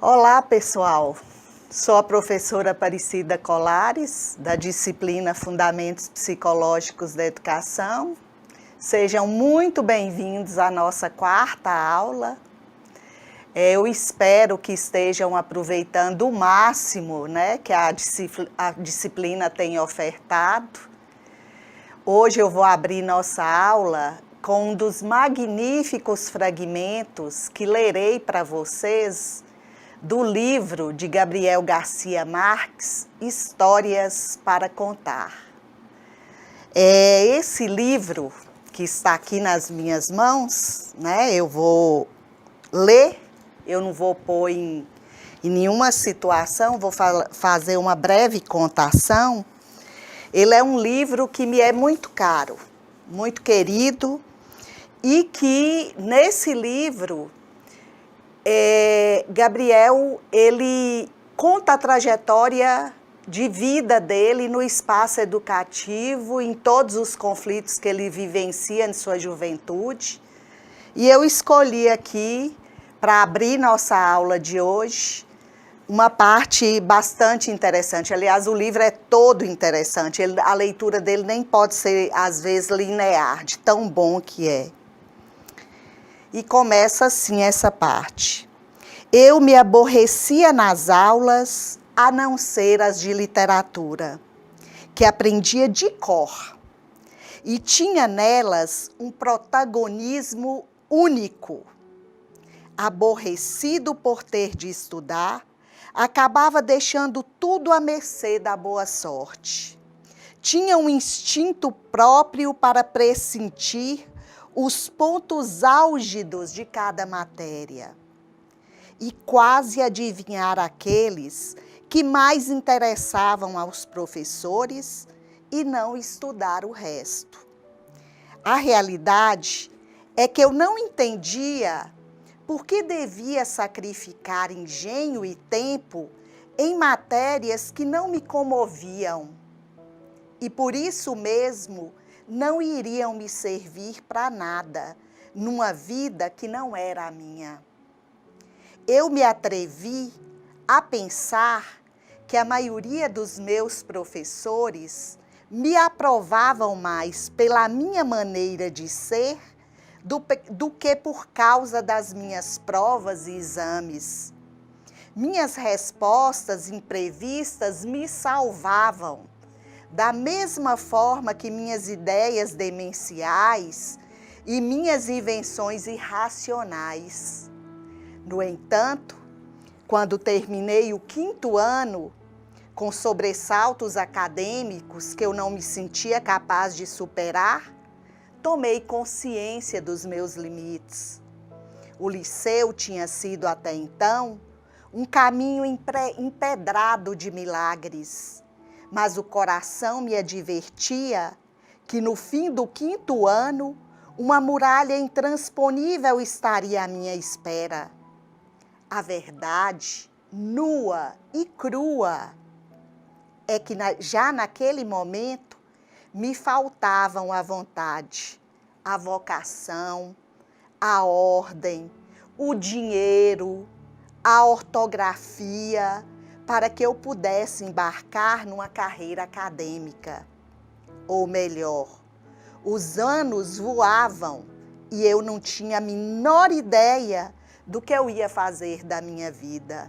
Olá, pessoal. Sou a professora Aparecida Colares, da disciplina Fundamentos Psicológicos da Educação. Sejam muito bem-vindos à nossa quarta aula. Eu espero que estejam aproveitando o máximo, que a disciplina tem ofertado. Hoje eu vou abrir nossa aula com um dos magníficos fragmentos que lerei para vocês do livro de Gabriel Garcia Marques, Histórias para Contar. Esse livro que está aqui nas minhas mãos, eu vou ler, eu não vou pôr em nenhuma situação, vou fazer uma breve contação. Ele é um livro que me é muito caro, muito querido, e que nesse livro Gabriel, ele conta a trajetória de vida dele no espaço educativo, em todos os conflitos que ele vivencia em sua juventude. E eu escolhi aqui, para abrir nossa aula de hoje, uma parte bastante interessante. Aliás, o livro é todo interessante, a leitura dele nem pode ser, às vezes, linear, de tão bom que é. E começa assim essa parte. Eu me aborrecia nas aulas, a não ser as de literatura, que aprendia de cor, e tinha nelas um protagonismo único. Aborrecido por ter de estudar, acabava deixando tudo à mercê da boa sorte. Tinha um instinto próprio para pressentir os pontos álgidos de cada matéria e quase adivinhar aqueles que mais interessavam aos professores e não estudar o resto. A realidade é que eu não entendia por que devia sacrificar engenho e tempo em matérias que não me comoviam e por isso mesmo não iriam me servir para nada, numa vida que não era a minha. Eu me atrevi a pensar que a maioria dos meus professores me aprovavam mais pela minha maneira de ser do que por causa das minhas provas e exames. Minhas respostas imprevistas me salvavam, da mesma forma que minhas ideias demenciais e minhas invenções irracionais. No entanto, quando terminei o 5º ano, com sobressaltos acadêmicos que eu não me sentia capaz de superar, tomei consciência dos meus limites. O liceu tinha sido até então um caminho empedrado de milagres, mas o coração me advertia que no fim do 5º ano, uma muralha intransponível estaria à minha espera. A verdade, nua e crua, é que já naquele momento me faltavam a vontade, a vocação, a ordem, o dinheiro, a ortografia, para que eu pudesse embarcar numa carreira acadêmica. Ou melhor, os anos voavam e eu não tinha a menor ideia do que eu ia fazer da minha vida,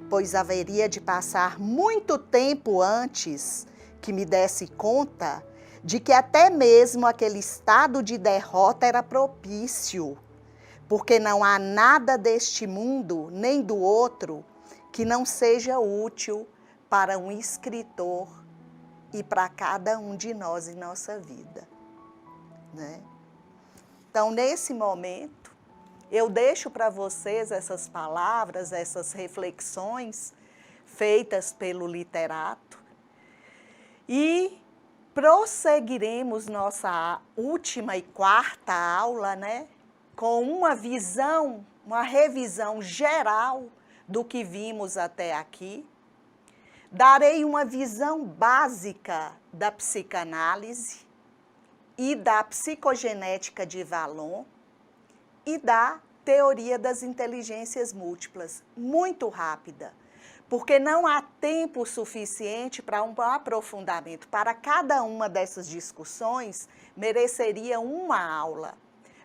pois haveria de passar muito tempo antes que me desse conta de que até mesmo aquele estado de derrota era propício, porque não há nada deste mundo nem do outro que não seja útil para um escritor e para cada um de nós em nossa vida. Então, nesse momento, eu deixo para vocês essas palavras, essas reflexões feitas pelo literato e prosseguiremos nossa última e quarta aula, com uma visão, uma revisão geral do que vimos até aqui. Darei uma visão básica da psicanálise e da psicogenética de Vallon e da teoria das inteligências múltiplas, muito rápida, porque não há tempo suficiente para um aprofundamento. Para cada uma dessas discussões, mereceria uma aula,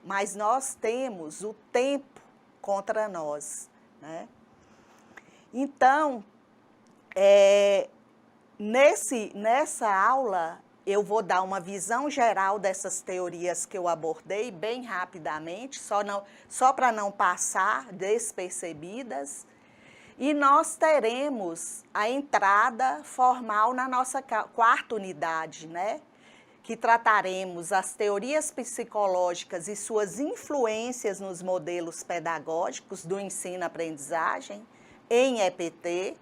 mas nós temos o tempo contra nós, né? Então, nessa aula, eu vou dar uma visão geral dessas teorias que eu abordei bem rapidamente, só para não passar despercebidas, e nós teremos a entrada formal na nossa quarta unidade, né? Que trataremos as teorias psicológicas e suas influências nos modelos pedagógicos do ensino-aprendizagem em EPT,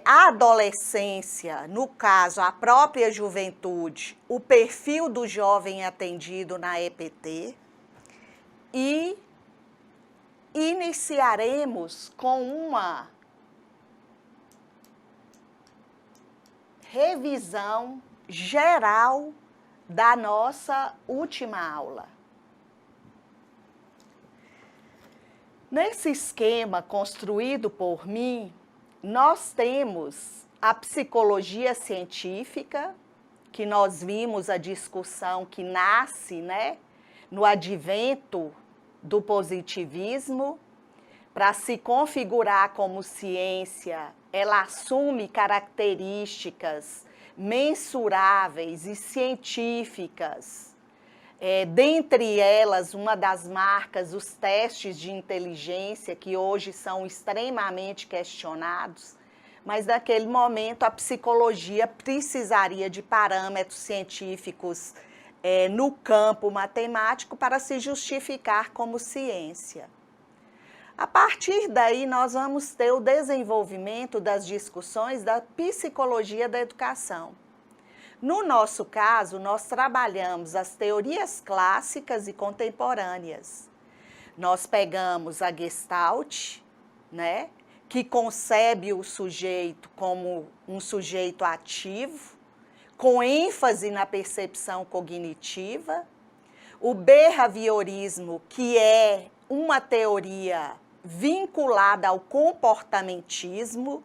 a adolescência, no caso, a própria juventude, o perfil do jovem atendido na EPT, e iniciaremos com uma revisão geral da nossa última aula. Nesse esquema construído por mim, nós temos a psicologia científica, que nós vimos a discussão que nasce, né, no advento do positivismo. Para se configurar como ciência, ela assume características mensuráveis e científicas. Dentre elas, uma das marcas, os testes de inteligência, que hoje são extremamente questionados, mas naquele momento a psicologia precisaria de parâmetros científicos no campo matemático para se justificar como ciência. A partir daí, nós vamos ter o desenvolvimento das discussões da psicologia da educação. No nosso caso, nós trabalhamos as teorias clássicas e contemporâneas. Nós pegamos a Gestalt, né, que concebe o sujeito como um sujeito ativo, com ênfase na percepção cognitiva, o behaviorismo, que é uma teoria vinculada ao comportamentismo.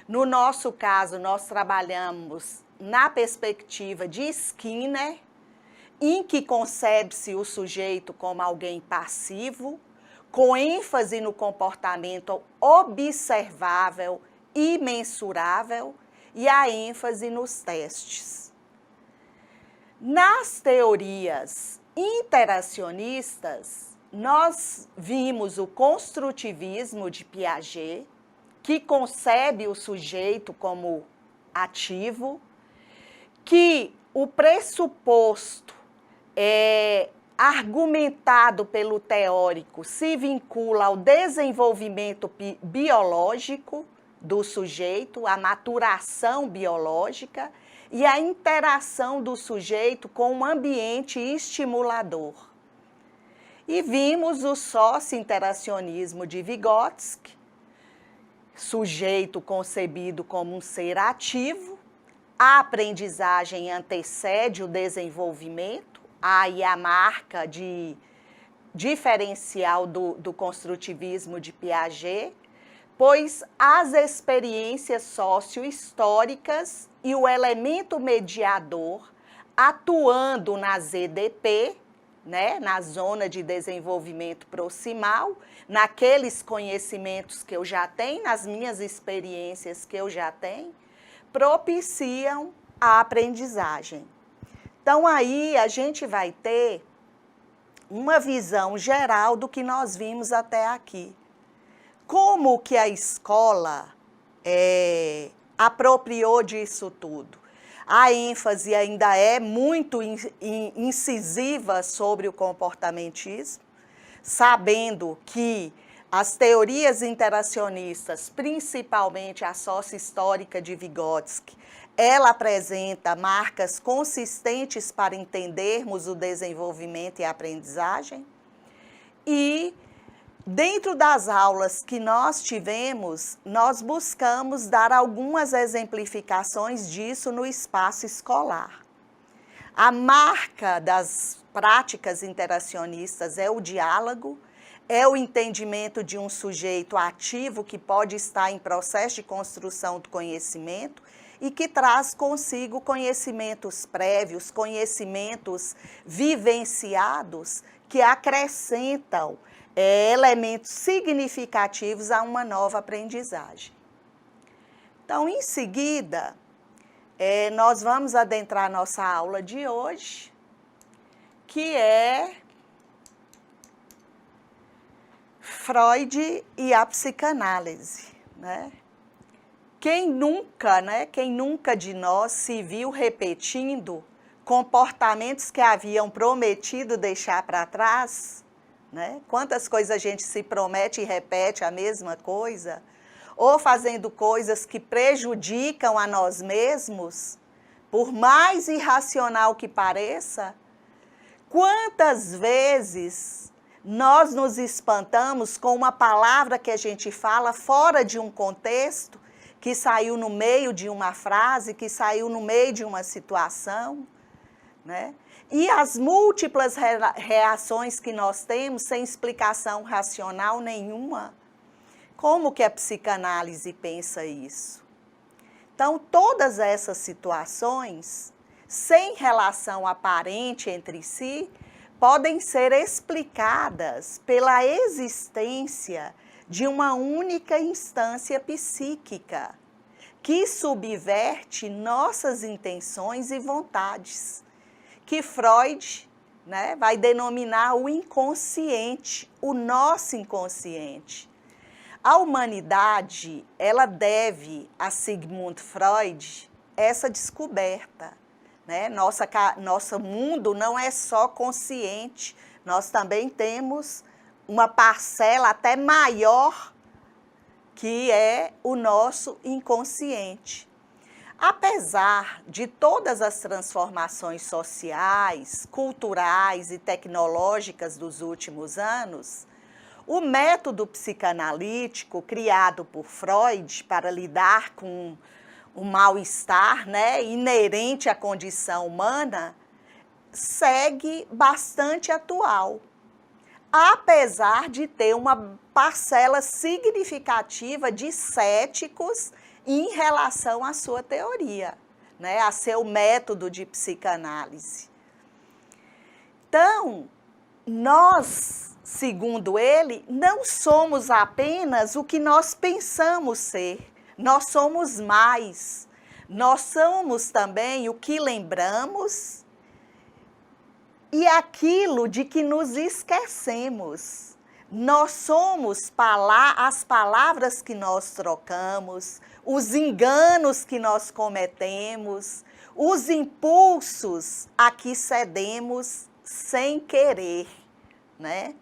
No nosso caso, nós trabalhamos na perspectiva de Skinner, em que concebe-se o sujeito como alguém passivo, com ênfase no comportamento observável e mensurável, e a ênfase nos testes. Nas teorias interacionistas, nós vimos o construtivismo de Piaget, que concebe o sujeito como ativo, que o pressuposto argumentado pelo teórico se vincula ao desenvolvimento biológico do sujeito, à maturação biológica e à interação do sujeito com o ambiente estimulador. E vimos o socio-interacionismo de Vygotsky, sujeito concebido como um ser ativo, a aprendizagem antecede o desenvolvimento, aí a marca de diferencial do construtivismo de Piaget, pois as experiências socio-históricas e o elemento mediador atuando na ZDP, né, na zona de desenvolvimento proximal, naqueles conhecimentos que eu já tenho, nas minhas experiências que eu já tenho, propiciam a aprendizagem. Então, aí a gente vai ter uma visão geral do que nós vimos até aqui. Como que a escola apropriou disso tudo? A ênfase ainda é muito incisiva sobre o comportamentismo, sabendo que as teorias interacionistas, principalmente a sócio-histórica de Vygotsky, ela apresenta marcas consistentes para entendermos o desenvolvimento e a aprendizagem. E, dentro das aulas que nós tivemos, nós buscamos dar algumas exemplificações disso no espaço escolar. A marca das práticas interacionistas é o diálogo, é o entendimento de um sujeito ativo que pode estar em processo de construção do conhecimento e que traz consigo conhecimentos prévios, conhecimentos vivenciados que acrescentam elementos significativos a uma nova aprendizagem. Então, em seguida, nós vamos adentrar nossa aula de hoje, que é Freud e a psicanálise, né? Quem nunca de nós se viu repetindo comportamentos que haviam prometido deixar para trás, né? Quantas coisas a gente se promete e repete a mesma coisa, ou fazendo coisas que prejudicam a nós mesmos, por mais irracional que pareça. Quantas vezes nós nos espantamos com uma palavra que a gente fala fora de um contexto, que saiu no meio de uma frase, que saiu no meio de uma situação, né? E as múltiplas reações que nós temos sem explicação racional nenhuma. Como que a psicanálise pensa isso? Então, todas essas situações, sem relação aparente entre si, podem ser explicadas pela existência de uma única instância psíquica, que subverte nossas intenções e vontades, que Freud, né, vai denominar o inconsciente, o nosso inconsciente. A humanidade, ela deve a Sigmund Freud essa descoberta, né? Nosso mundo não é só consciente, nós também temos uma parcela até maior, que é o nosso inconsciente. Apesar de todas as transformações sociais, culturais e tecnológicas dos últimos anos, o método psicanalítico criado por Freud para lidar com o mal-estar, né, inerente à condição humana, segue bastante atual, apesar de ter uma parcela significativa de céticos em relação à sua teoria, né, a seu método de psicanálise. Então, nós, segundo ele, não somos apenas o que nós pensamos ser, nós somos mais. Nós somos também o que lembramos e aquilo de que nos esquecemos. Nós somos as palavras que nós trocamos, os enganos que nós cometemos, os impulsos a que cedemos sem querer, né?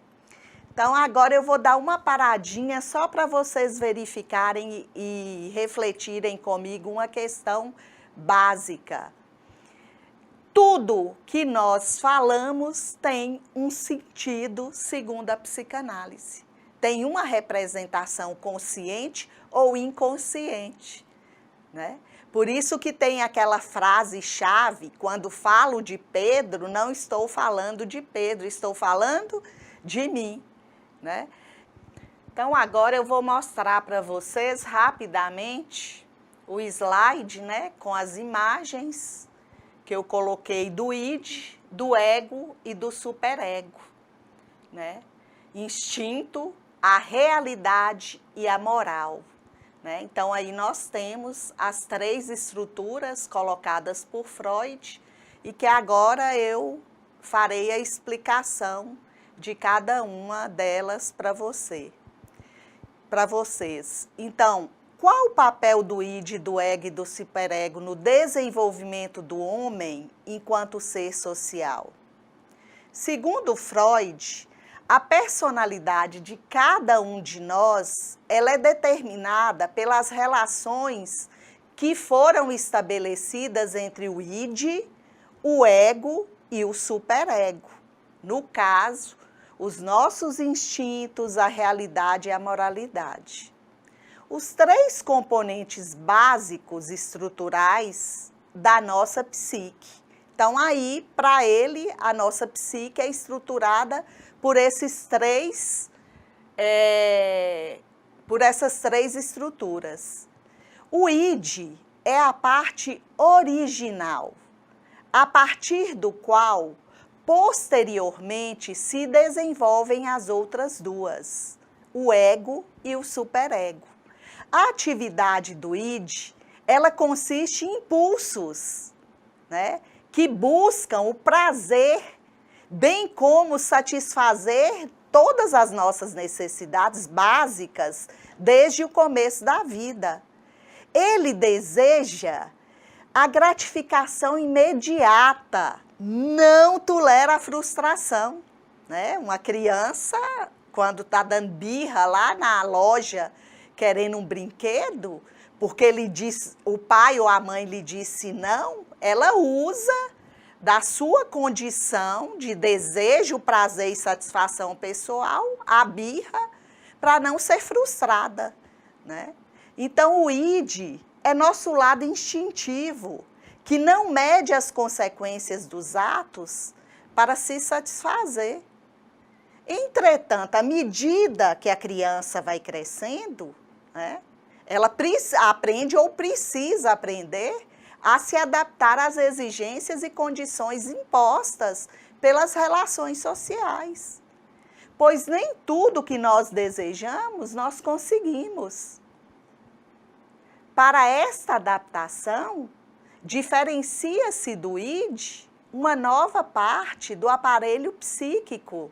Então, agora eu vou dar uma paradinha só para vocês verificarem e refletirem comigo uma questão básica. Tudo que nós falamos tem um sentido segundo a psicanálise. Tem uma representação consciente ou inconsciente, né? Por isso que tem aquela frase-chave, quando falo de Pedro, não estou falando de Pedro, estou falando de mim, né? Então, agora eu vou mostrar para vocês rapidamente o slide, né, com as imagens que eu coloquei do id, do ego e do superego, né? Instinto, a realidade e a moral, né? Então, aí nós temos as 3 estruturas colocadas por Freud e que agora eu farei a explicação de cada uma delas para vocês. Então, qual o papel do id, do ego e do superego no desenvolvimento do homem enquanto ser social? Segundo Freud, a personalidade de cada um de nós, ela é determinada pelas relações que foram estabelecidas entre o id, o ego e o superego. No caso, os nossos instintos, a realidade e a moralidade. Os 3 componentes básicos estruturais da nossa psique. Então, aí, para ele, a nossa psique é estruturada por esses 3 por essas três estruturas. O id é a parte original, a partir do qual, posteriormente, se desenvolvem as outras duas, o ego e o superego. A atividade do id, ela consiste em impulsos, né, que buscam o prazer, bem como satisfazer todas as nossas necessidades básicas desde o começo da vida. Ele deseja a gratificação imediata, não tolera a frustração, né? Uma criança, quando está dando birra lá na loja, querendo um brinquedo, porque ele diz, o pai ou a mãe lhe disse não, ela usa da sua condição de desejo, prazer e satisfação pessoal, a birra, para não ser frustrada, né? Então, o id é nosso lado instintivo, que não mede as consequências dos atos para se satisfazer. Entretanto, à medida que a criança vai crescendo, né, ela aprende ou precisa aprender a se adaptar às exigências e condições impostas pelas relações sociais. Pois nem tudo que nós desejamos, nós conseguimos. Para esta adaptação, diferencia-se do id uma nova parte do aparelho psíquico,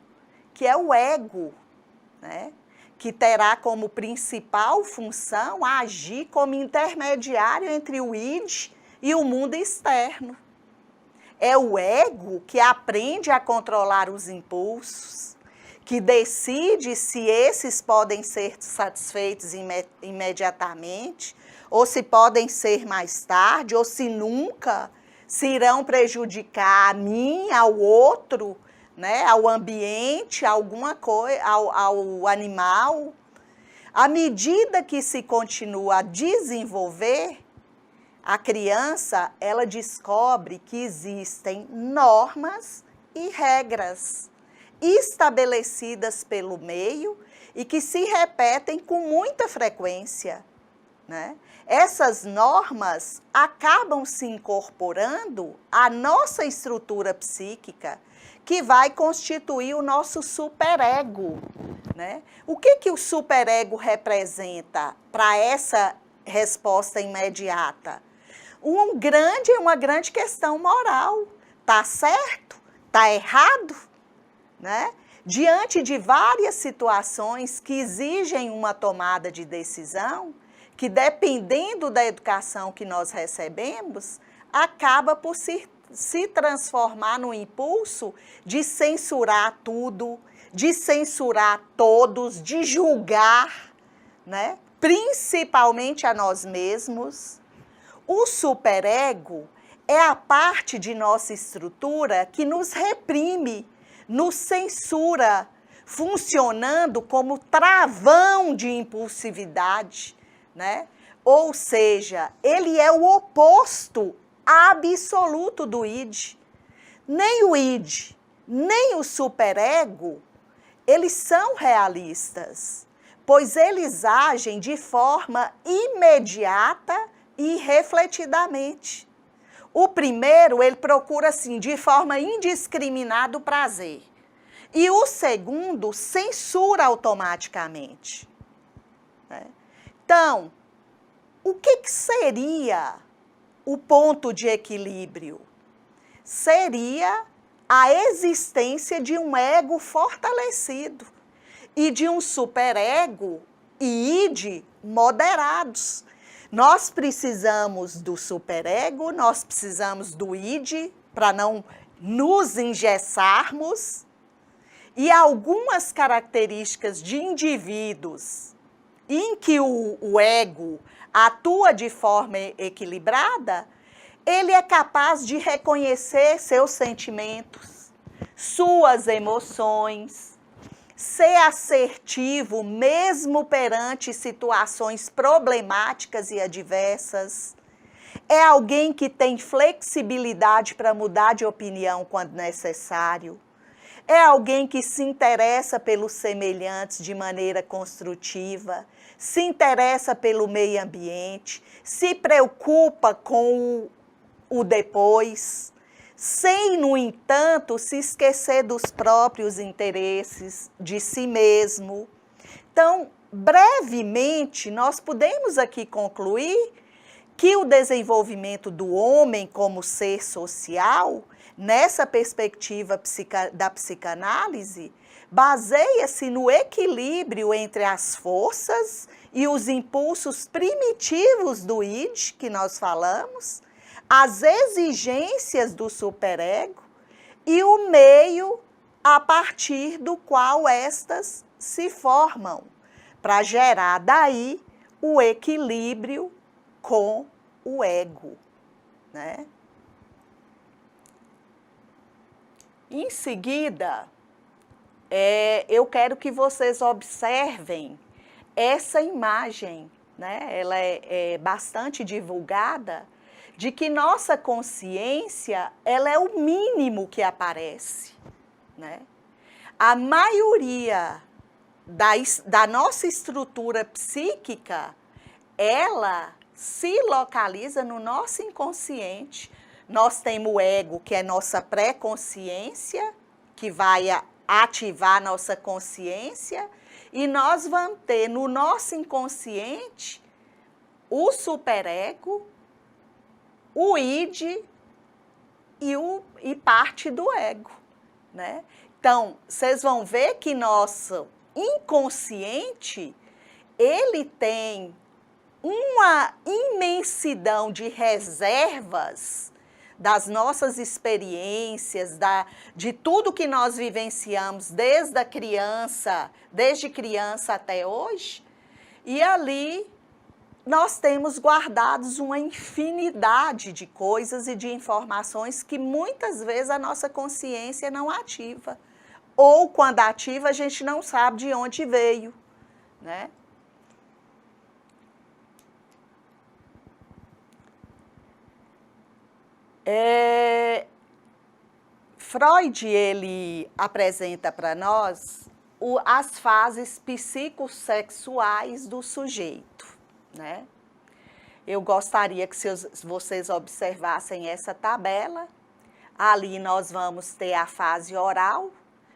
que é o ego, né? Que terá como principal função agir como intermediário entre o id e o mundo externo. É o ego que aprende a controlar os impulsos, que decide se esses podem ser satisfeitos imediatamente, ou se podem ser mais tarde, ou se nunca, se irão prejudicar a mim, ao outro, né, ao ambiente, a alguma coisa, ao animal. À medida que se continua a desenvolver, a criança, ela descobre que existem normas e regras estabelecidas pelo meio e que se repetem com muita frequência, né? Essas normas acabam se incorporando à nossa estrutura psíquica, que vai constituir o nosso superego, né? O que o superego representa para essa resposta imediata? Uma grande questão moral. Tá certo? Tá errado? Né? Diante de várias situações que exigem uma tomada de decisão, que dependendo da educação que nós recebemos, acaba por se transformar no impulso de censurar tudo, de censurar todos, de julgar, né? Principalmente a nós mesmos. O superego é a parte de nossa estrutura que nos reprime, nos censura, funcionando como travão de impulsividade, né? Ou seja, ele é o oposto absoluto do id. Nem o id, nem o superego, eles são realistas, pois eles agem de forma imediata e refletidamente. O primeiro, ele procura, assim, de forma indiscriminada o prazer. E o segundo, censura automaticamente, né? Então, o que seria o ponto de equilíbrio? Seria a existência de um ego fortalecido e de um superego e id moderados. Nós precisamos do superego, nós precisamos do id para não nos engessarmos, e algumas características de indivíduos em que o ego atua de forma equilibrada, ele é capaz de reconhecer seus sentimentos, suas emoções, ser assertivo mesmo perante situações problemáticas e adversas. É alguém que tem flexibilidade para mudar de opinião quando necessário. É alguém que se interessa pelos semelhantes de maneira construtiva, se interessa pelo meio ambiente, se preocupa com o depois, sem, no entanto, se esquecer dos próprios interesses, de si mesmo. Então, brevemente, nós podemos aqui concluir que o desenvolvimento do homem como ser social, nessa perspectiva da psicanálise, baseia-se no equilíbrio entre as forças e os impulsos primitivos do id, que nós falamos, as exigências do superego e o meio a partir do qual estas se formam, para gerar daí o equilíbrio com o ego, né? Em seguida, eu quero que vocês observem essa imagem, né? Ela é bastante divulgada, de que nossa consciência, ela é o mínimo que aparece, né? A maioria da nossa estrutura psíquica, ela se localiza no nosso inconsciente. Nós temos o ego, que é nossa pré-consciência, que vai ativar nossa consciência, e nós vamos ter no nosso inconsciente o superego, o id e parte do ego, né? Então, vocês vão ver que nosso inconsciente, ele tem uma imensidão de reservas das nossas experiências, de tudo que nós vivenciamos desde criança até hoje, e ali nós temos guardados uma infinidade de coisas e de informações que muitas vezes a nossa consciência não ativa. Ou quando ativa, a gente não sabe de onde veio, né? Freud, ele apresenta para nós as fases psicossexuais do sujeito, né? Eu gostaria que vocês observassem essa tabela. Ali nós vamos ter a fase oral,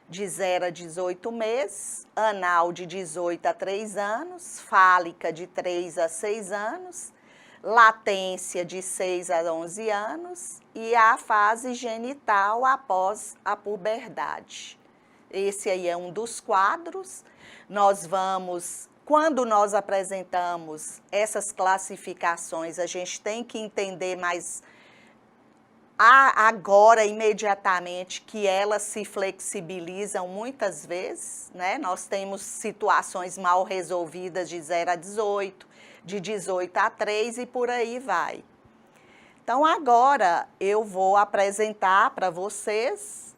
de 0 a 18 meses, anal de 18 a 3 anos, fálica de 3 a 6 anos, latência de 6 a 11 anos e a fase genital após a puberdade. Esse aí é um dos quadros. Quando nós apresentamos essas classificações, a gente tem que entender mais agora, imediatamente, que elas se flexibilizam muitas vezes, né? Nós temos situações mal resolvidas de 0 a 18, de 18 a 3 e por aí vai. Então, agora eu vou apresentar para vocês,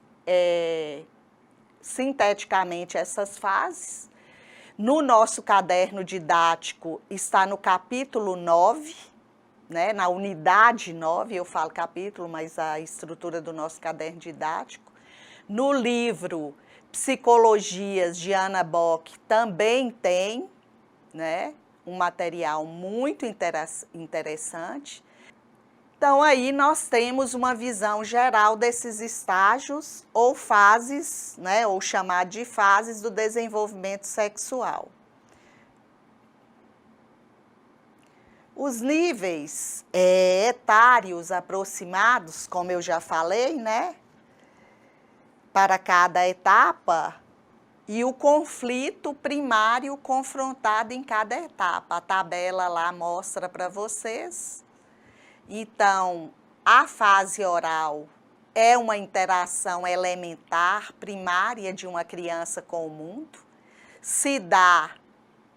sinteticamente, essas fases. No nosso caderno didático está no capítulo 9, né, na unidade 9, eu falo capítulo, mas a estrutura do nosso caderno didático. No livro Psicologias de Anna Bock também tem, né, um material muito interessante. Então, aí nós temos uma visão geral desses estágios ou fases, né, ou chamar de fases do desenvolvimento sexual. Os níveis etários aproximados, como eu já falei, né, para cada etapa, e o conflito primário confrontado em cada etapa. A tabela lá mostra para vocês. Então, a fase oral é uma interação elementar, primária de uma criança com o mundo, se dá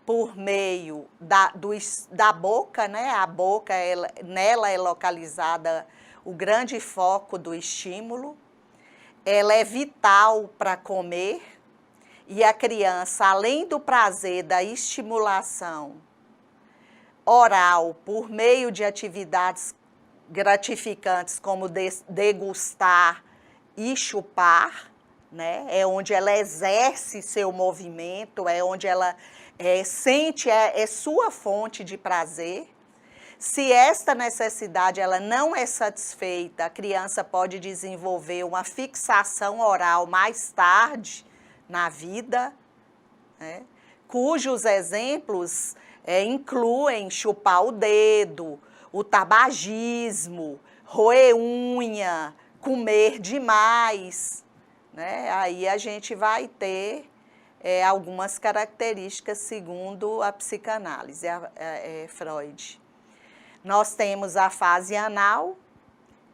por meio da boca, né? A boca, nela é localizada o grande foco do estímulo, ela é vital para comer, e a criança, além do prazer da estimulação oral, por meio de atividades gratificantes como degustar e chupar, né? É onde ela exerce seu movimento, é onde ela sente, é sua fonte de prazer. Se esta necessidade ela não é satisfeita, a criança pode desenvolver uma fixação oral mais tarde na vida, né? Cujos exemplos incluem chupar o dedo, o tabagismo, roer unha, comer demais, né? Aí a gente vai ter algumas características segundo a psicanálise, Freud. Nós temos a fase anal,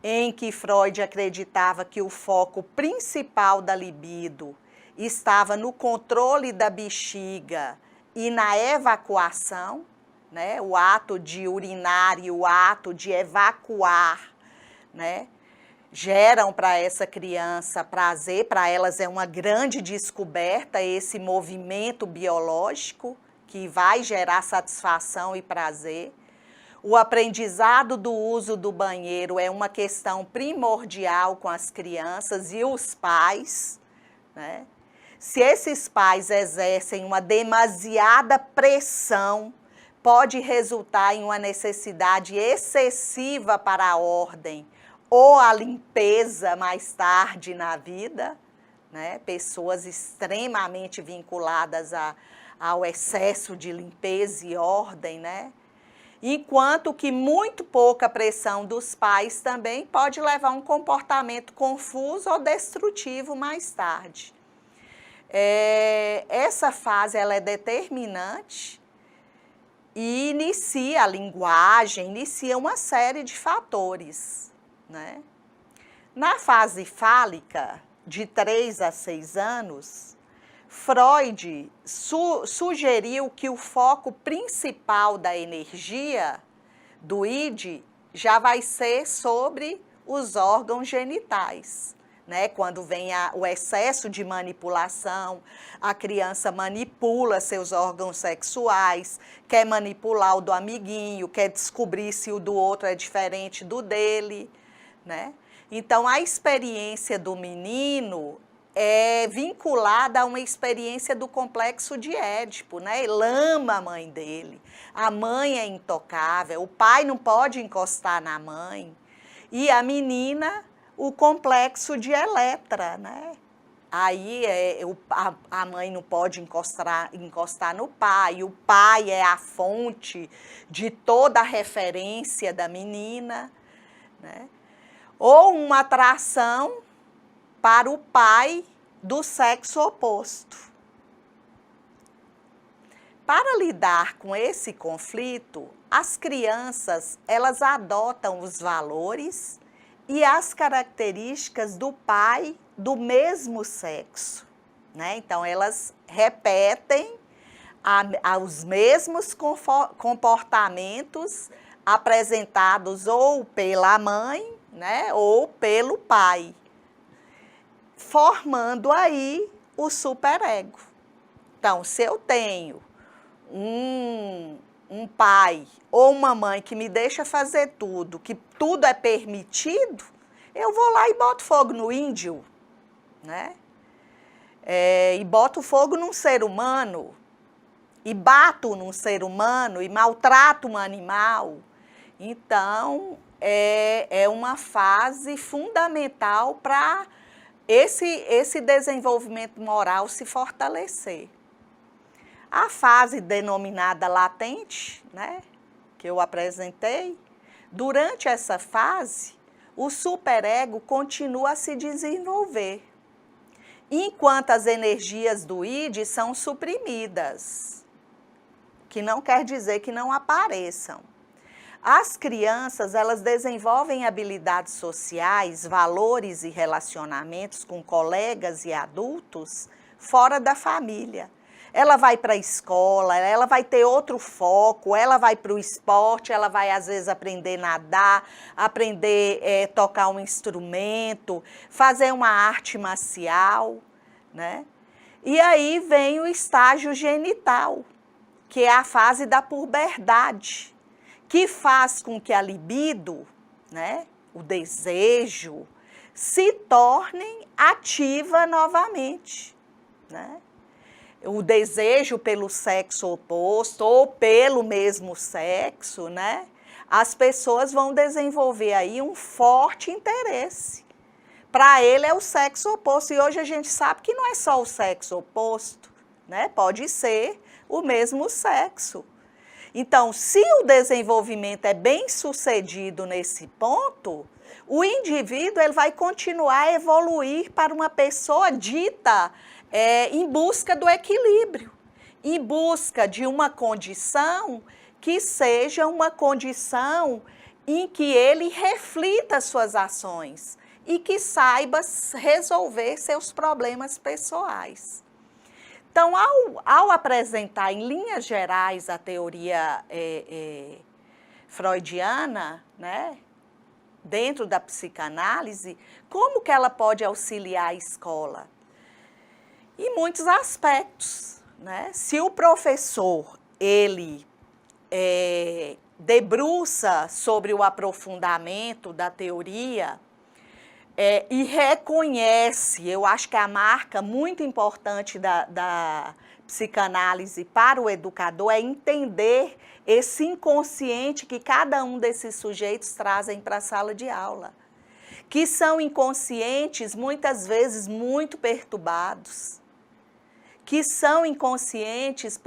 em que Freud acreditava que o foco principal da libido estava no controle da bexiga e na evacuação, né? O ato de urinar e o ato de evacuar, né? Geram para essa criança prazer, para elas é uma grande descoberta esse movimento biológico que vai gerar satisfação e prazer. O aprendizado do uso do banheiro é uma questão primordial com as crianças e os pais, né? Se esses pais exercem uma demasiada pressão, pode resultar em uma necessidade excessiva para a ordem ou a limpeza mais tarde na vida, né? Pessoas extremamente vinculadas ao excesso de limpeza e ordem, né? Enquanto que muito pouca pressão dos pais também pode levar a um comportamento confuso ou destrutivo mais tarde. Essa fase ela é determinante e inicia a linguagem, inicia uma série de fatores, né? Na fase fálica, de 3 a 6 anos, Freud sugeriu que o foco principal da energia do id já vai ser sobre os órgãos genitais, né? Quando vem o excesso de manipulação, a criança manipula seus órgãos sexuais, quer manipular o do amiguinho, quer descobrir se o do outro é diferente do dele, né? Então, a experiência do menino é vinculada a uma experiência do complexo de Édipo, né? Ele ama a mãe dele, a mãe é intocável, o pai não pode encostar na mãe, e a menina, o complexo de Eletra, né? Aí a mãe não pode encostar no pai, o pai é a fonte de toda a referência da menina, né? Ou uma atração para o pai do sexo oposto. Para lidar com esse conflito, as crianças, elas adotam os valores e as características do pai do mesmo sexo, né? Então, elas repetem os mesmos comportamentos apresentados ou pela mãe, né, ou pelo pai, formando aí o superego. Então, se eu tenho um pai ou uma mãe que me deixa fazer tudo, que tudo é permitido, eu vou lá e boto fogo no índio, né? E boto fogo num ser humano, e bato num ser humano, e maltrato um animal. Então, é uma fase fundamental para esse desenvolvimento moral se fortalecer. A fase denominada latente, né, que eu apresentei, durante essa fase, o superego continua a se desenvolver, enquanto as energias do id são suprimidas, que não quer dizer que não apareçam. As crianças, elas desenvolvem habilidades sociais, valores e relacionamentos com colegas e adultos fora da família. Ela vai para a escola, ela vai ter outro foco, ela vai para o esporte, ela vai às vezes aprender a nadar, aprender a tocar um instrumento, fazer uma arte marcial, né? E aí vem o estágio genital, que é a fase da puberdade, que faz com que a libido, né, o desejo, se tornem ativa novamente, né? O desejo pelo sexo oposto ou pelo mesmo sexo, né? As pessoas vão desenvolver aí um forte interesse. Para ele é o sexo oposto, e hoje a gente sabe que não é só o sexo oposto, né? Pode ser o mesmo sexo. Então, se o desenvolvimento é bem sucedido nesse ponto, o indivíduo ele vai continuar a evoluir para uma pessoa dita em busca do equilíbrio, em busca de uma condição que seja uma condição em que ele reflita suas ações e que saiba resolver seus problemas pessoais. Então, ao apresentar em linhas gerais a teoria freudiana, né, dentro da psicanálise, como que ela pode auxiliar a escola? Em muitos aspectos, né? Se o professor, ele debruça sobre o aprofundamento da teoria e reconhece, eu acho que a marca muito importante da psicanálise para o educador é entender esse inconsciente que cada um desses sujeitos trazem para a sala de aula, que são inconscientes muitas vezes muito perturbados, que são inconscientes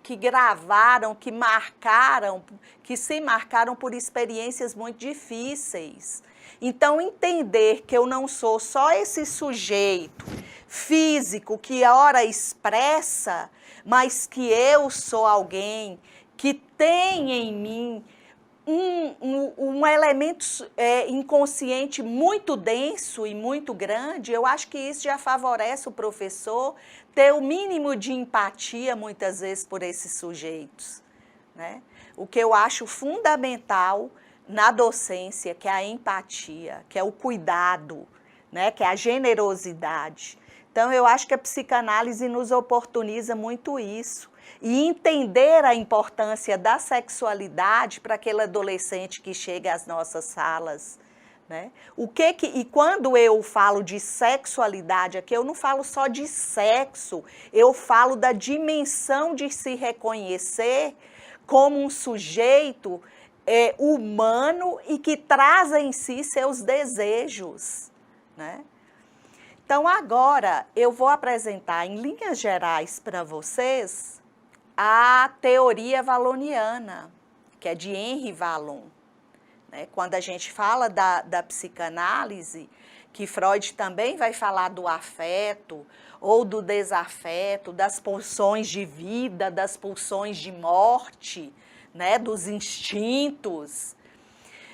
que gravaram, que marcaram, que se marcaram por experiências muito difíceis. Então, entender que eu não sou só esse sujeito físico que ora expressa, mas que eu sou alguém que tem em mim um elemento inconsciente muito denso e muito grande, eu acho que isso já favorece o professor ter o mínimo de empatia, muitas vezes, por esses sujeitos, né? O que eu acho fundamental na docência, que é a empatia, que é o cuidado, né? Que é a generosidade. Então, eu acho que a psicanálise nos oportuniza muito isso. E entender a importância da sexualidade para aquele adolescente que chega às nossas salas, né? E quando eu falo de sexualidade aqui, eu não falo só de sexo, eu falo da dimensão de se reconhecer como um sujeito humano e que traz em si seus desejos, né? Então, agora eu vou apresentar em linhas gerais para vocês a teoria valoniana, que é de Henri Vallon. Né? Quando a gente fala da psicanálise, que Freud também vai falar do afeto ou do desafeto, das pulsões de vida, das pulsões de morte, né? Dos instintos.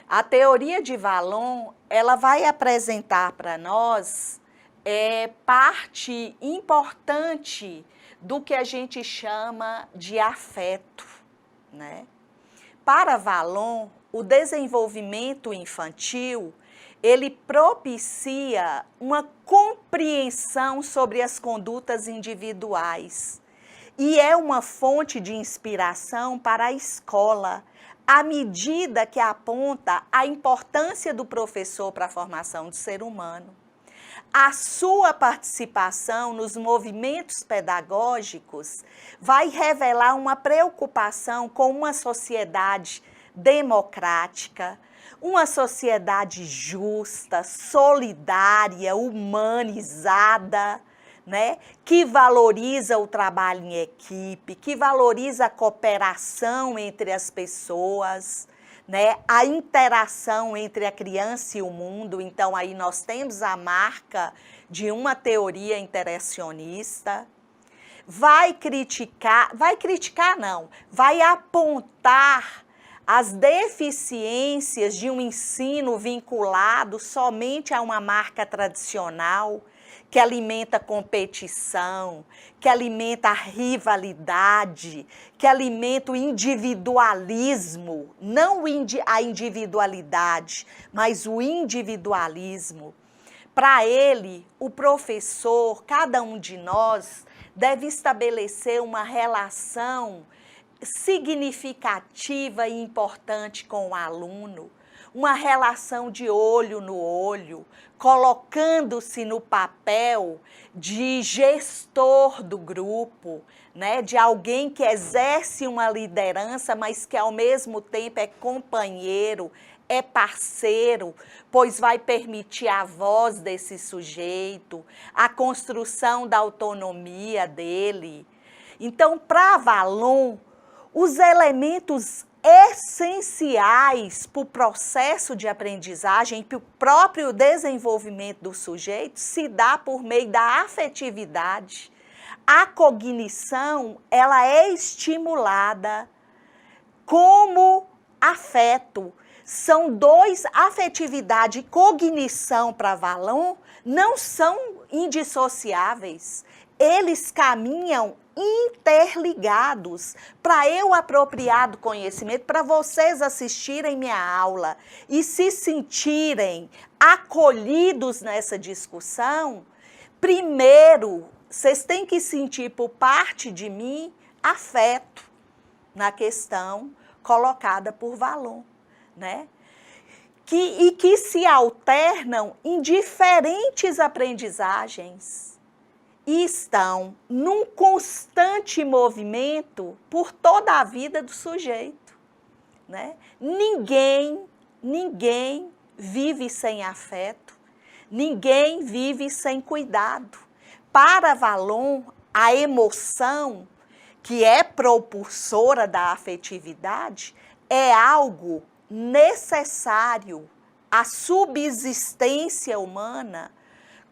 A teoria de Vallon, ela vai apresentar para nós parte importante do que a gente chama de afeto, né? Para Vallon, o desenvolvimento infantil, ele propicia uma compreensão sobre as condutas individuais e é uma fonte de inspiração para a escola, à medida que aponta a importância do professor para a formação do ser humano. A sua participação nos movimentos pedagógicos vai revelar uma preocupação com uma sociedade democrática, uma sociedade justa, solidária, humanizada, né? Que valoriza o trabalho em equipe, que valoriza a cooperação entre as pessoas, né, a interação entre a criança e o mundo. Então, aí nós temos a marca de uma teoria interacionista. Vai apontar as deficiências de um ensino vinculado somente a uma marca tradicional, que alimenta a competição, que alimenta a rivalidade, que alimenta o individualismo, não a individualidade, mas o individualismo. Para ele, o professor, cada um de nós, deve estabelecer uma relação significativa e importante com o aluno, uma relação de olho no olho, colocando-se no papel de gestor do grupo, né, de alguém que exerce uma liderança, mas que ao mesmo tempo é companheiro, é parceiro, pois vai permitir a voz desse sujeito, a construção da autonomia dele. Então, para Vallon, os elementos essenciais para o processo de aprendizagem, para o próprio desenvolvimento do sujeito, se dá por meio da afetividade. A cognição, ela é estimulada como afeto. São dois, afetividade e cognição para Vallon não são indissociáveis. Eles caminham interligados. Para eu apropriar do conhecimento, para vocês assistirem minha aula e se sentirem acolhidos nessa discussão, primeiro, vocês têm que sentir por parte de mim afeto na questão colocada por Vallon, né? Que se alternam em diferentes aprendizagens e estão num constante movimento por toda a vida do sujeito, né? Ninguém vive sem afeto, ninguém vive sem cuidado. Para Vallon, a emoção, que é propulsora da afetividade, é algo necessário à subsistência humana,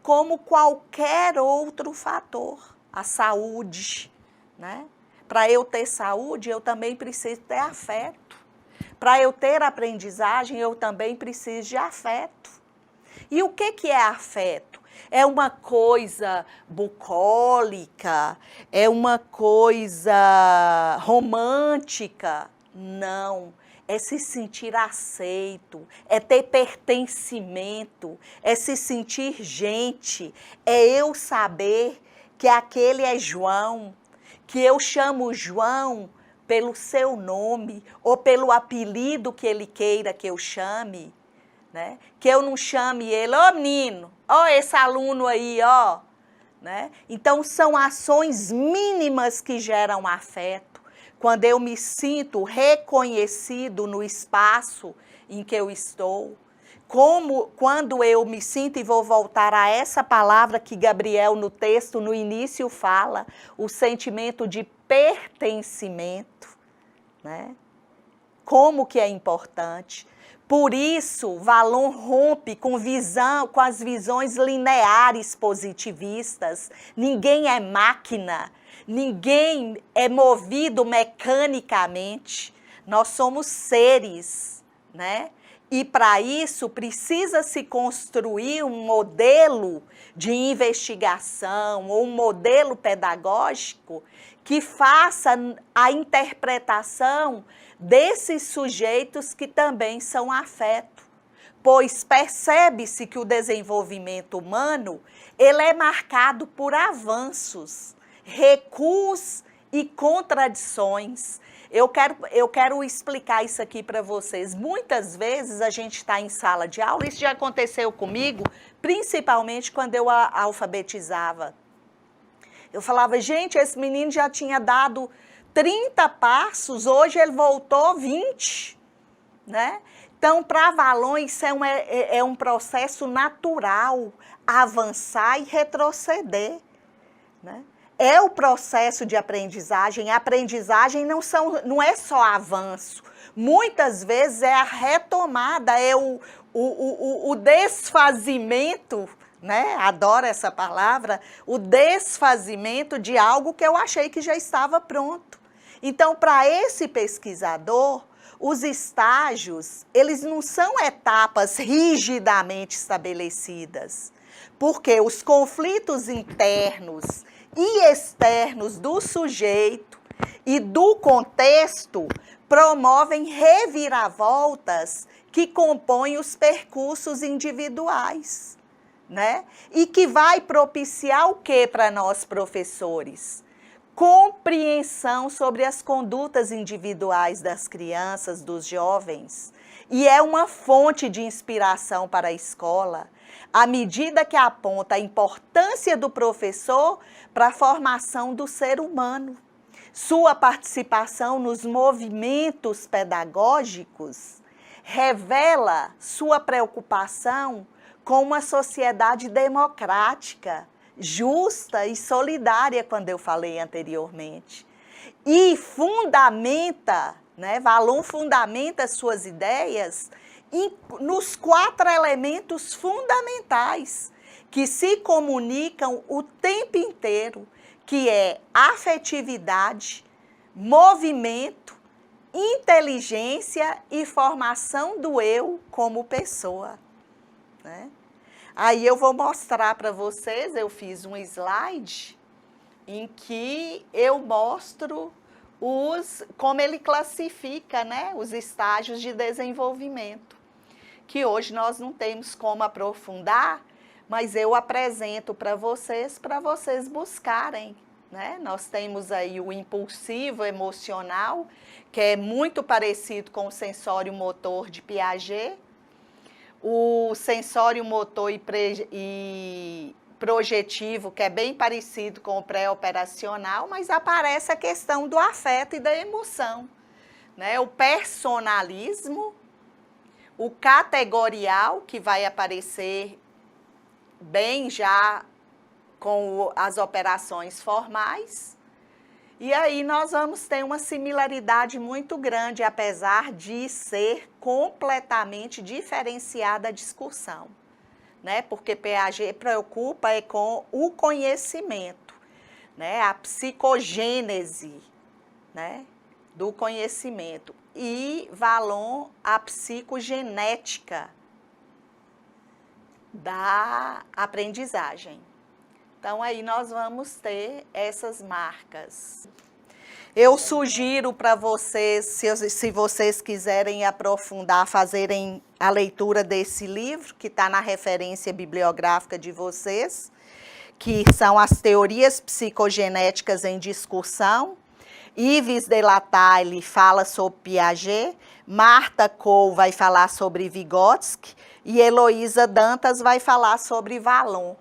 como qualquer outro fator, a saúde, né? Para eu ter saúde, eu também preciso ter afeto. Para eu ter aprendizagem, eu também preciso de afeto. E o que é afeto? É uma coisa bucólica? É uma coisa romântica? Não. É se sentir aceito, é ter pertencimento, é se sentir gente, é eu saber que aquele é João, que eu chamo João pelo seu nome ou pelo apelido que ele queira que eu chame, né? Que eu não chame ele, ô menino, ó esse aluno aí, ó, né? Então são ações mínimas que geram afeto. Quando eu me sinto reconhecido no espaço em que eu estou, quando eu me sinto, e vou voltar a essa palavra que Gabriel no texto, no início fala, o sentimento de pertencimento, né? Como que é importante. Por isso, Vallon rompe com as visões lineares positivistas. Ninguém é máquina. Ninguém é movido mecanicamente, nós somos seres, né? E para isso precisa se construir um modelo de investigação ou um modelo pedagógico que faça a interpretação desses sujeitos que também são afeto, pois percebe-se que o desenvolvimento humano ele é marcado por avanços, recuos e contradições. Eu quero explicar isso aqui para vocês. Muitas vezes a gente está em sala de aula, isso já aconteceu comigo, principalmente quando eu alfabetizava. Eu falava, gente, esse menino já tinha dado 30 passos, hoje ele voltou 20, né? Então, para Vallon, isso é um processo natural, avançar e retroceder, né? É o processo de aprendizagem. A aprendizagem não é só avanço. Muitas vezes é a retomada, é o desfazimento, né? Adoro essa palavra, o desfazimento de algo que eu achei que já estava pronto. Então, para esse pesquisador, os estágios, eles não são etapas rigidamente estabelecidas, porque os conflitos internos e externos do sujeito e do contexto promovem reviravoltas que compõem os percursos individuais, né? E que vai propiciar o que para nós professores? Compreensão sobre as condutas individuais das crianças, dos jovens, e é uma fonte de inspiração para a escola, à medida que aponta a importância do professor para a formação do ser humano. Sua participação nos movimentos pedagógicos revela sua preocupação com uma sociedade democrática, justa e solidária, quando eu falei anteriormente. E fundamenta, Valon fundamenta suas ideias nos 4 elementos fundamentais que se comunicam o tempo inteiro, que é afetividade, movimento, inteligência e formação do eu como pessoa. Aí eu vou mostrar para vocês, eu fiz um slide em que eu mostro como ele classifica, os estágios de desenvolvimento, que hoje nós não temos como aprofundar, mas eu apresento para vocês buscarem. Nós temos aí o impulsivo emocional, que é muito parecido com o sensório motor de Piaget, o sensório motor e projetivo, que é bem parecido com o pré-operacional, mas aparece a questão do afeto e da emoção. O personalismo, o categorial, que vai aparecer bem já com as operações formais, e aí nós vamos ter uma similaridade muito grande, apesar de ser completamente diferenciada a discussão, porque Piaget preocupa com o conhecimento, a psicogênese, do conhecimento, e Valon a psicogenética da aprendizagem. Então, aí nós vamos ter essas marcas. Eu sugiro para vocês, se vocês quiserem aprofundar, fazerem a leitura desse livro, que está na referência bibliográfica de vocês, que são as teorias psicogenéticas em discussão. Yves Delataille fala sobre Piaget, Marta Cole vai falar sobre Vygotsky e Heloísa Dantas vai falar sobre Valon.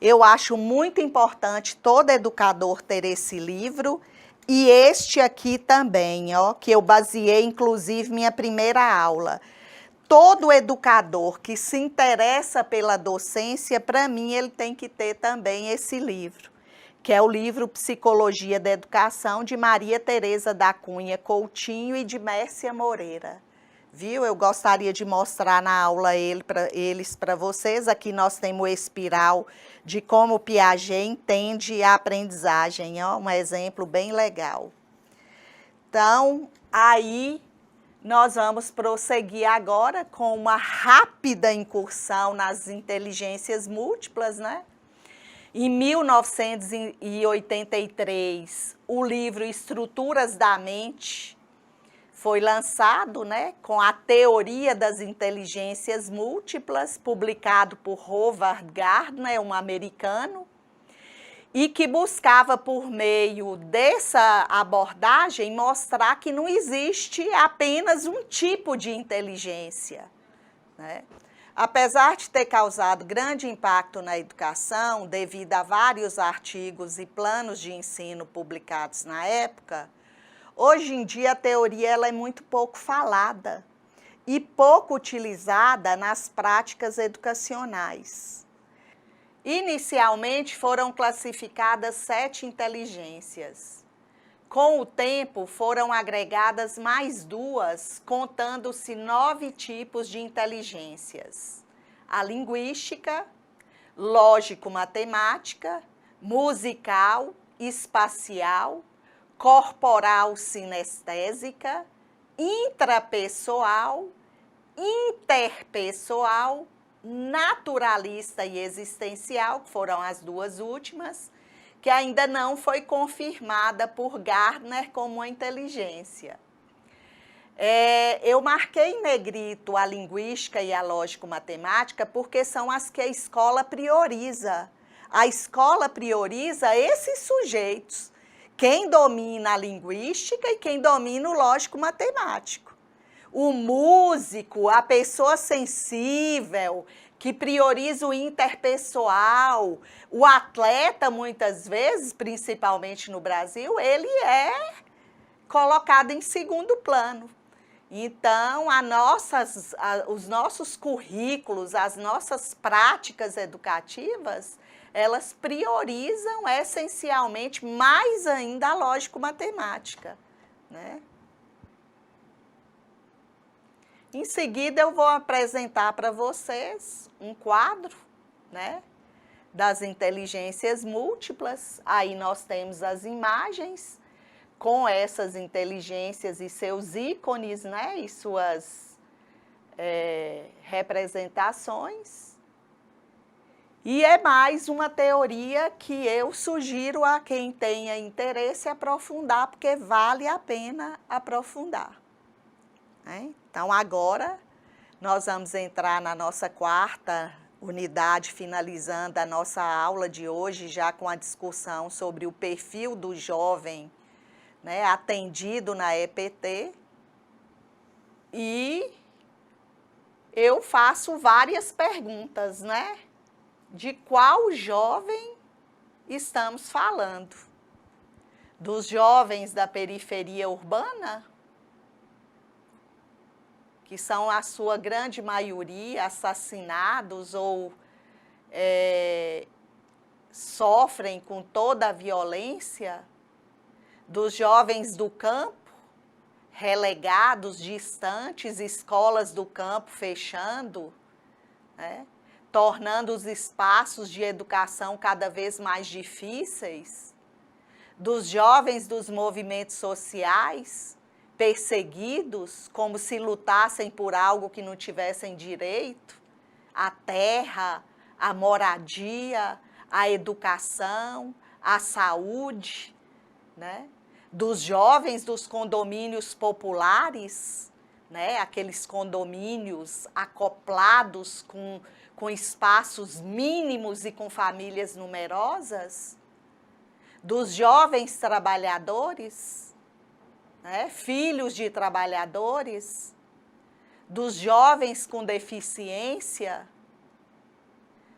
Eu acho muito importante todo educador ter esse livro e este aqui também, que eu baseei inclusive minha primeira aula. Todo educador que se interessa pela docência, para mim, ele tem que ter também esse livro, que é o livro Psicologia da Educação, de Maria Tereza da Cunha Coutinho e de Mércia Moreira. Viu? Eu gostaria de mostrar na aula eles para vocês. Aqui nós temos o espiral de como Piaget entende a aprendizagem, um exemplo bem legal. Então, aí nós vamos prosseguir agora com uma rápida incursão nas inteligências múltiplas, Em 1983, o livro Estruturas da Mente foi lançado, com a teoria das inteligências múltiplas, publicado por Howard Gardner, um americano, e que buscava, por meio dessa abordagem, mostrar que não existe apenas um tipo de inteligência, Apesar de ter causado grande impacto na educação, devido a vários artigos e planos de ensino publicados na época, hoje em dia a teoria ela é muito pouco falada e pouco utilizada nas práticas educacionais. Inicialmente foram classificadas 7 inteligências. Com o tempo foram agregadas mais 2, contando-se 9 tipos de inteligências: a linguística, lógico-matemática, musical, espacial, corporal sinestésica, intrapessoal, interpessoal, naturalista e existencial, que foram as 2 últimas, que ainda não foi confirmada por Gardner como uma inteligência. Eu marquei em negrito a linguística e a lógico-matemática porque são as que a escola prioriza. A escola prioriza esses sujeitos, quem domina a linguística e quem domina o lógico-matemático. o músico, a pessoa sensível, que prioriza o interpessoal, o atleta, muitas vezes, principalmente no Brasil, ele é colocado em segundo plano. Então, os nossos currículos, as nossas práticas educativas, elas priorizam essencialmente mais ainda a lógico-matemática, né? Em seguida, eu vou apresentar para vocês um quadro, né, das inteligências múltiplas. Aí nós temos as imagens com essas inteligências e seus ícones, né, e suas representações. E é mais uma teoria que eu sugiro a quem tenha interesse aprofundar, porque vale a pena aprofundar, né? Então, agora, nós vamos entrar na nossa quarta unidade, finalizando a nossa aula de hoje, já com a discussão sobre o perfil do jovem, né, atendido na EPT. E eu faço várias perguntas, né? De qual jovem estamos falando? Dos jovens da periferia urbana? Que são a sua grande maioria assassinados ou sofrem com toda a violência, dos jovens do campo, relegados, distantes, escolas do campo fechando, né, tornando os espaços de educação cada vez mais difíceis, dos jovens dos movimentos sociais, perseguidos, como se lutassem por algo que não tivessem direito, a terra, a moradia, a educação, a saúde, né? Dos jovens dos condomínios populares, né? Aqueles condomínios acoplados com espaços mínimos e com famílias numerosas, dos jovens trabalhadores, né, filhos de trabalhadores, dos jovens com deficiência,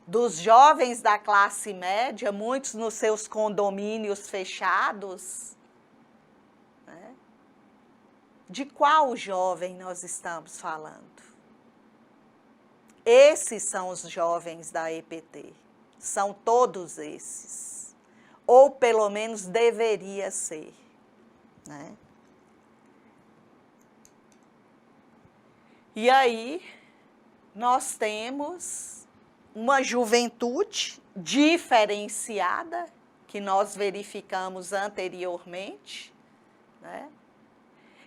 dos jovens da classe média, muitos nos seus condomínios fechados, né? De qual jovem nós estamos falando? Esses são os jovens da EPT, são todos esses, ou pelo menos deveria ser, né? E aí, nós temos uma juventude diferenciada, que nós verificamos anteriormente, né?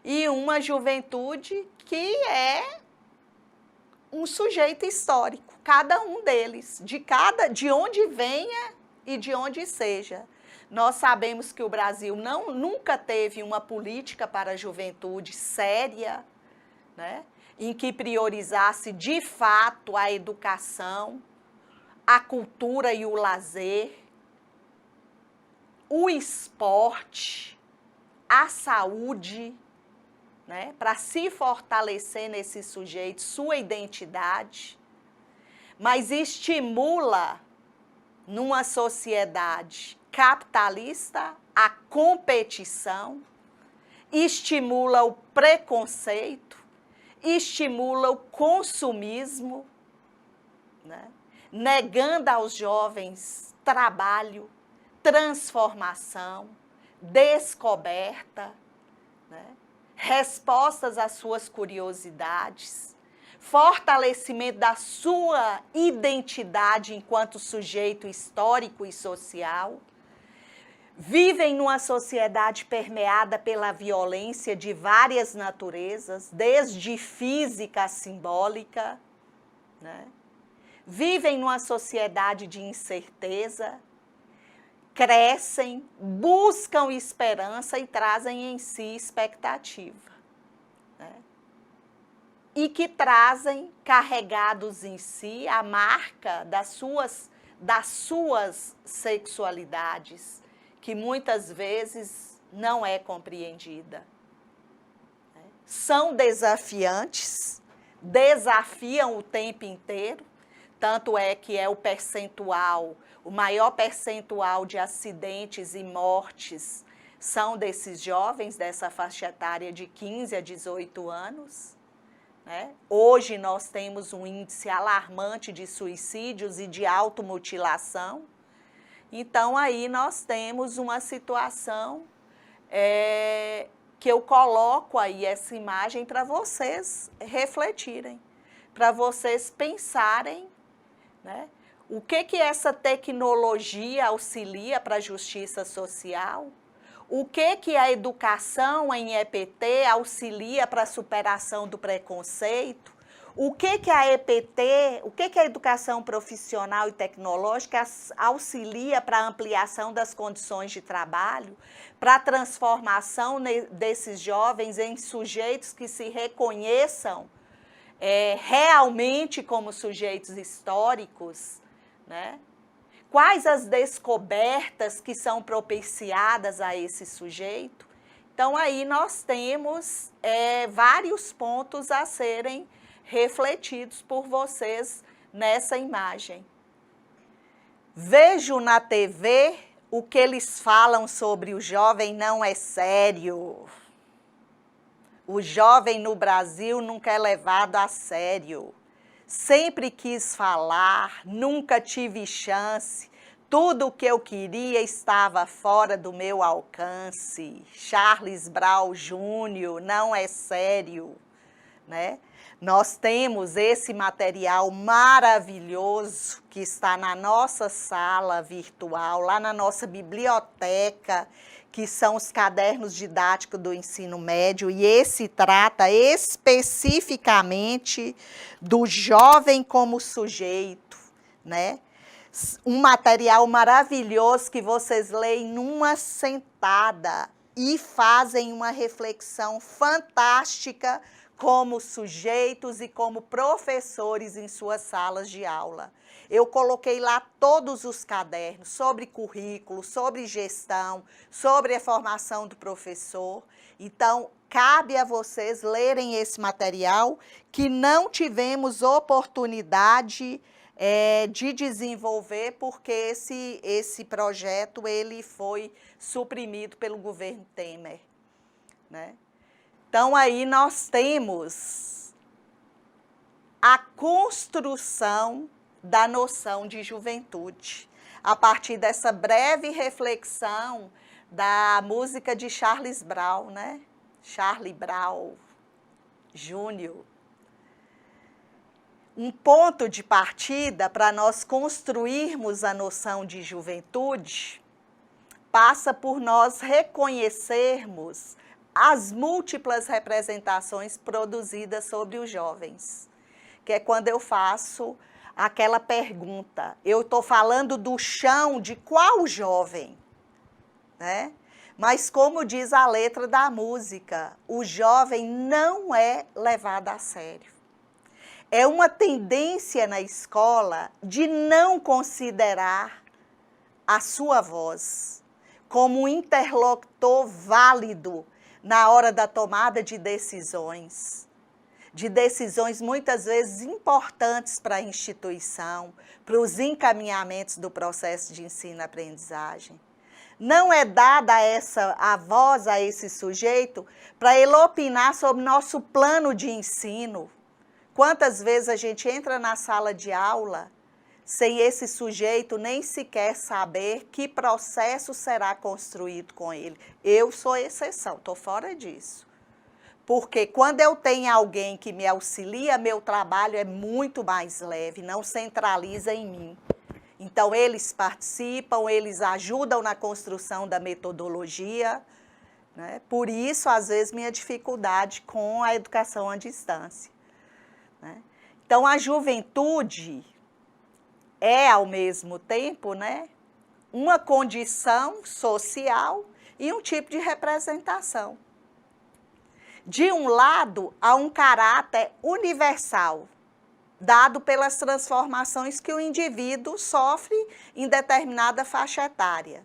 E uma juventude que é um sujeito histórico, cada um deles, de onde venha e de onde seja. Nós sabemos que o Brasil nunca teve uma política para a juventude séria, né, em que priorizasse de fato a educação, a cultura e o lazer, o esporte, a saúde, né, para se fortalecer nesse sujeito, sua identidade, mas estimula numa sociedade capitalista a competição, estimula o preconceito, estimula o consumismo, né, negando aos jovens trabalho, transformação, descoberta, né, respostas às suas curiosidades, fortalecimento da sua identidade enquanto sujeito histórico e social. Vivem numa sociedade permeada pela violência de várias naturezas, desde física a simbólica, né? Vivem numa sociedade de incerteza, crescem, buscam esperança e trazem em si expectativa, né? E que trazem carregados em si a marca das suas sexualidades, que muitas vezes não é compreendida, né? são desafiantes, desafiam o tempo inteiro, tanto é que é o maior percentual de acidentes e mortes são desses jovens, dessa faixa etária de 15 a 18 anos. Né? Hoje nós temos um índice alarmante de suicídios e de automutilação. Então, aí nós temos uma situação que eu coloco aí essa imagem para vocês refletirem, para vocês pensarem, né? O que essa tecnologia auxilia para a justiça social? O que a educação em EPT auxilia para a superação do preconceito? O que a EPT, o que a educação profissional e tecnológica auxilia para a ampliação das condições de trabalho, para a transformação desses jovens em sujeitos que se reconheçam realmente como sujeitos históricos, né? Quais as descobertas que são propiciadas a esse sujeito? Então, aí nós temos vários pontos a serem refletidos por vocês nessa imagem. Vejo na TV o que eles falam sobre o jovem não é sério. O jovem no Brasil nunca é levado a sério. Sempre quis falar, nunca tive chance. Tudo o que eu queria estava fora do meu alcance. Charles Brown Jr. não é sério, né? Nós temos esse material maravilhoso que está na nossa sala virtual, lá na nossa biblioteca, que são os cadernos didáticos do ensino médio, e esse trata especificamente do jovem como sujeito, né? Um material maravilhoso que vocês leem numa sentada e fazem uma reflexão fantástica como sujeitos e como professores em suas salas de aula. Eu coloquei lá todos os cadernos sobre currículo, sobre gestão, sobre a formação do professor. Então, cabe a vocês lerem esse material que não tivemos oportunidade de desenvolver, porque esse projeto ele foi suprimido pelo governo Temer, né? Então, aí nós temos a construção da noção de juventude, a partir dessa breve reflexão da música de Charles Brown, né? Charlie Brown Jr. Um ponto de partida para nós construirmos a noção de juventude passa por nós reconhecermos as múltiplas representações produzidas sobre os jovens, que é quando eu faço aquela pergunta, eu estou falando do chão de qual jovem, né? Mas como diz a letra da música, o jovem não é levado a sério. É uma tendência na escola de não considerar a sua voz como um interlocutor válido na hora da tomada de decisões muitas vezes importantes para a instituição, para os encaminhamentos do processo de ensino-aprendizagem. Não é dada a voz a esse sujeito para ele opinar sobre nosso plano de ensino. Quantas vezes a gente entra na sala de aula sem esse sujeito nem sequer saber que processo será construído com ele? Eu sou exceção, estou fora disso. Porque quando eu tenho alguém que me auxilia, meu trabalho é muito mais leve, não centraliza em mim. Então, eles participam, eles ajudam na construção da metodologia, né? Por isso, às vezes, minha dificuldade com a educação à distância, né? Então, a juventude é, ao mesmo tempo, né, uma condição social e um tipo de representação. De um lado, há um caráter universal, dado pelas transformações que o indivíduo sofre em determinada faixa etária.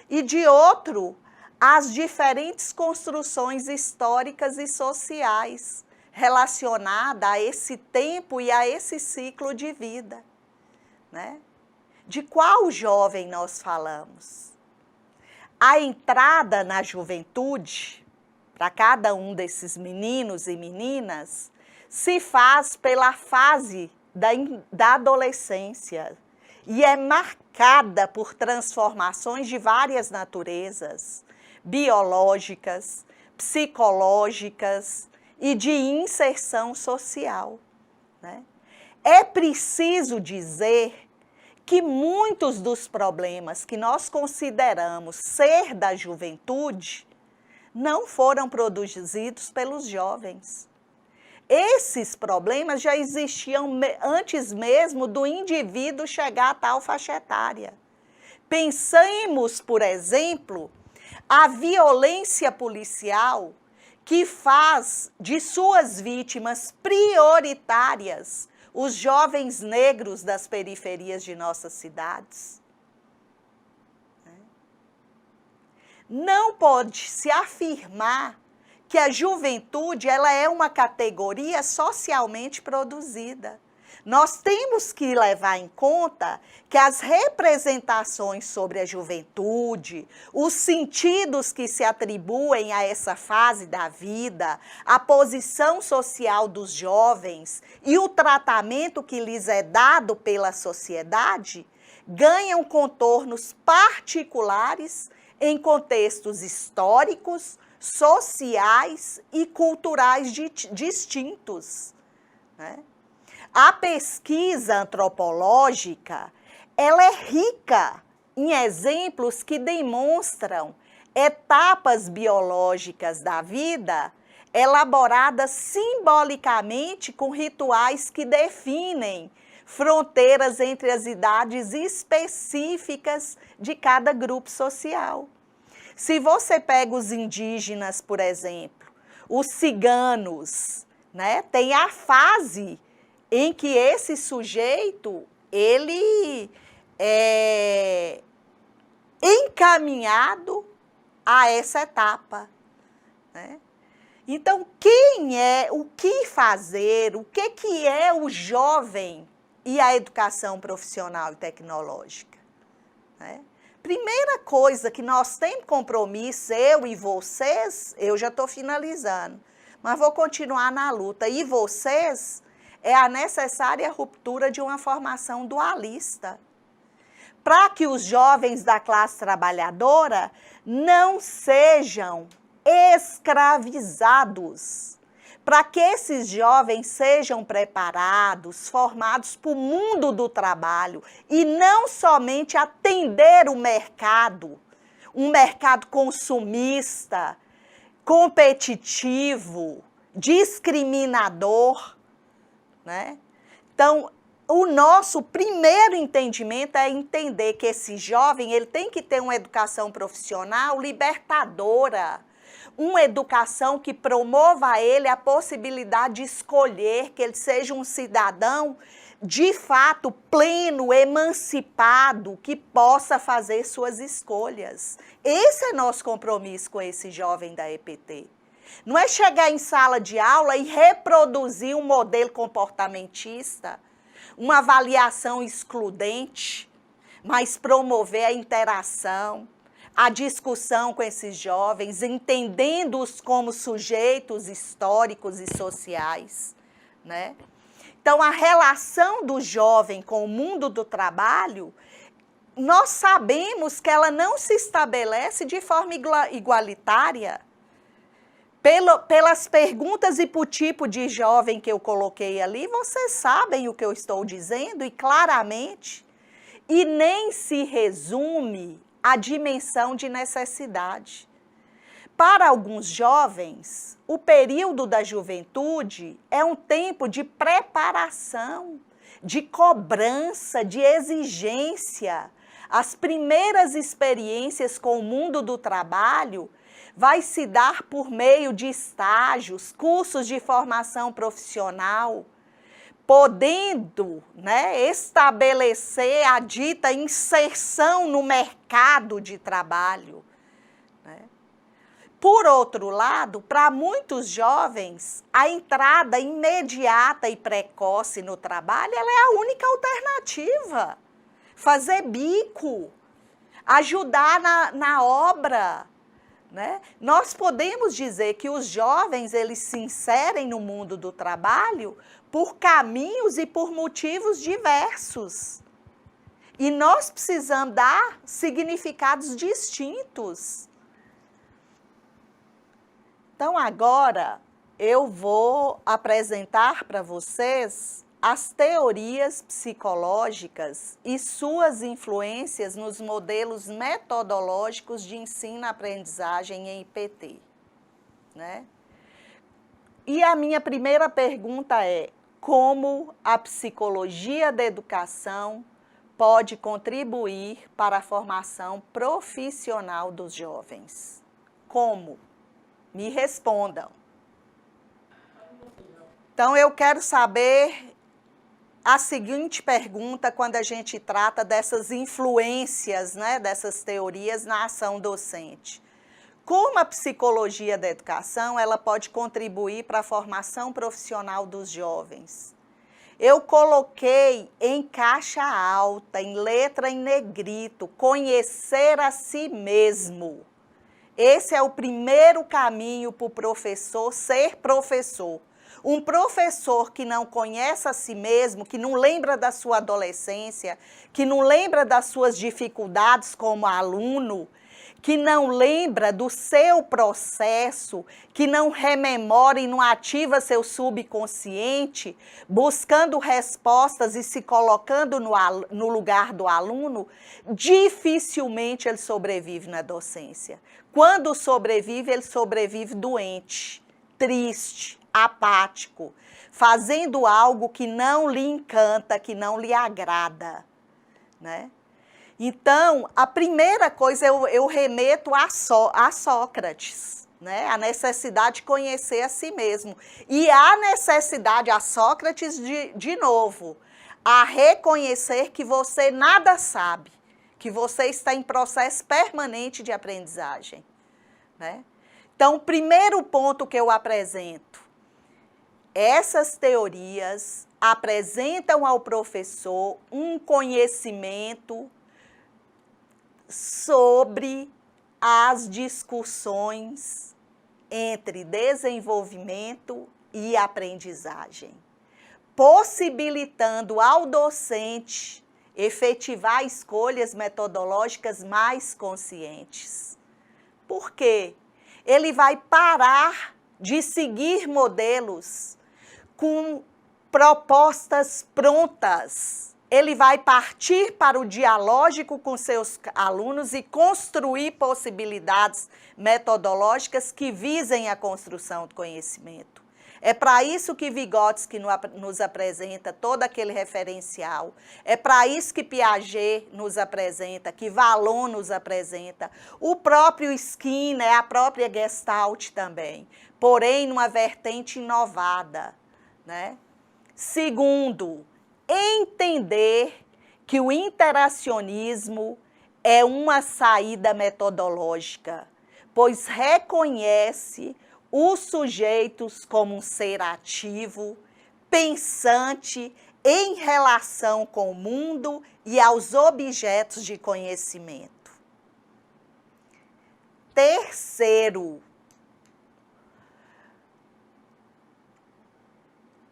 E de outro, as diferentes construções históricas e sociais relacionadas a esse tempo e a esse ciclo de vida, né? De qual jovem nós falamos? A entrada na juventude, para cada um desses meninos e meninas, se faz pela fase da adolescência e é marcada por transformações de várias naturezas, biológicas, psicológicas e de inserção social, né? É preciso dizer que muitos dos problemas que nós consideramos ser da juventude não foram produzidos pelos jovens. Esses problemas já existiam antes mesmo do indivíduo chegar a tal faixa etária. Pensemos, por exemplo, a violência policial que faz de suas vítimas prioritárias os jovens negros das periferias de nossas cidades. Não pode se afirmar que a juventude ela é uma categoria socialmente produzida. Nós temos que levar em conta que as representações sobre a juventude, os sentidos que se atribuem a essa fase da vida, a posição social dos jovens e o tratamento que lhes é dado pela sociedade, ganham contornos particulares em contextos históricos, sociais e culturais distintos, né? A pesquisa antropológica, ela é rica em exemplos que demonstram etapas biológicas da vida elaboradas simbolicamente com rituais que definem fronteiras entre as idades específicas de cada grupo social. Se você pega os indígenas, por exemplo, os ciganos, né, tem a fase em que esse sujeito, ele é encaminhado a essa etapa, né? Então, o que fazer, o que é o jovem e a educação profissional e tecnológica, né? Primeira coisa que nós temos compromisso, eu e vocês, eu já estou finalizando, mas vou continuar na luta, e vocês, é a necessária ruptura de uma formação dualista, para que os jovens da classe trabalhadora não sejam escravizados, para que esses jovens sejam preparados, formados para o mundo do trabalho e não somente atender o mercado, um mercado consumista, competitivo, discriminador, né? Então, o nosso primeiro entendimento é entender que esse jovem ele tem que ter uma educação profissional libertadora, uma educação que promova a ele a possibilidade de escolher, que ele seja um cidadão de fato pleno, emancipado, que possa fazer suas escolhas. Esse é nosso compromisso com esse jovem da EPT. Não é chegar em sala de aula e reproduzir um modelo comportamentista, uma avaliação excludente, mas promover a interação, a discussão com esses jovens, entendendo-os como sujeitos históricos e sociais, né? Então, a relação do jovem com o mundo do trabalho, nós sabemos que ela não se estabelece de forma igualitária. Pelas perguntas e por tipo de jovem que eu coloquei ali, vocês sabem o que eu estou dizendo e claramente, e nem se resume à dimensão de necessidade. Para alguns jovens, o período da juventude é um tempo de preparação, de cobrança, de exigência. As primeiras experiências com o mundo do trabalho vai se dar por meio de estágios, cursos de formação profissional, podendo, né, estabelecer a dita inserção no mercado de trabalho, né? Por outro lado, para muitos jovens, a entrada imediata e precoce no trabalho, ela é a única alternativa. Fazer bico, ajudar na obra, né? Nós podemos dizer que os jovens, eles se inserem no mundo do trabalho por caminhos e por motivos diversos. E nós precisamos dar significados distintos. Então, agora, eu vou apresentar para vocês as teorias psicológicas e suas influências nos modelos metodológicos de ensino-aprendizagem em IPT, né? E a minha primeira pergunta é: como a psicologia da educação pode contribuir para a formação profissional dos jovens? Como? Me respondam. Então, eu quero saber a seguinte pergunta quando a gente trata dessas influências, né, dessas teorias na ação docente. Como a psicologia da educação, ela pode contribuir para a formação profissional dos jovens? Eu coloquei em caixa alta, em letra em negrito, conhecer a si mesmo. Esse é o primeiro caminho para o professor ser professor. Um professor que não conhece a si mesmo, que não lembra da sua adolescência, que não lembra das suas dificuldades como aluno, que não lembra do seu processo, que não rememora e não ativa seu subconsciente, buscando respostas e se colocando no lugar do aluno, dificilmente ele sobrevive na docência. Quando sobrevive, ele sobrevive doente, triste, apático, fazendo algo que não lhe encanta, que não lhe agrada, né? Então, a primeira coisa eu remeto a Sócrates, né? A necessidade de conhecer a si mesmo. E a necessidade, a Sócrates, de novo, a reconhecer que você nada sabe, que você está em processo permanente de aprendizagem, né? Então, o primeiro ponto que eu apresento, essas teorias apresentam ao professor um conhecimento sobre as discussões entre desenvolvimento e aprendizagem, possibilitando ao docente efetivar escolhas metodológicas mais conscientes. Por quê? Ele vai parar de seguir modelos com propostas prontas. Ele vai partir para o dialógico com seus alunos e construir possibilidades metodológicas que visem a construção do conhecimento. É para isso que Vygotsky nos apresenta todo aquele referencial. É para isso que Piaget nos apresenta, que Vallon nos apresenta. O próprio Skinner, a própria Gestalt também, porém numa vertente inovada, né? Segundo, entender que o interacionismo é uma saída metodológica, pois reconhece os sujeitos como um ser ativo, pensante, em relação com o mundo e aos objetos de conhecimento. Terceiro,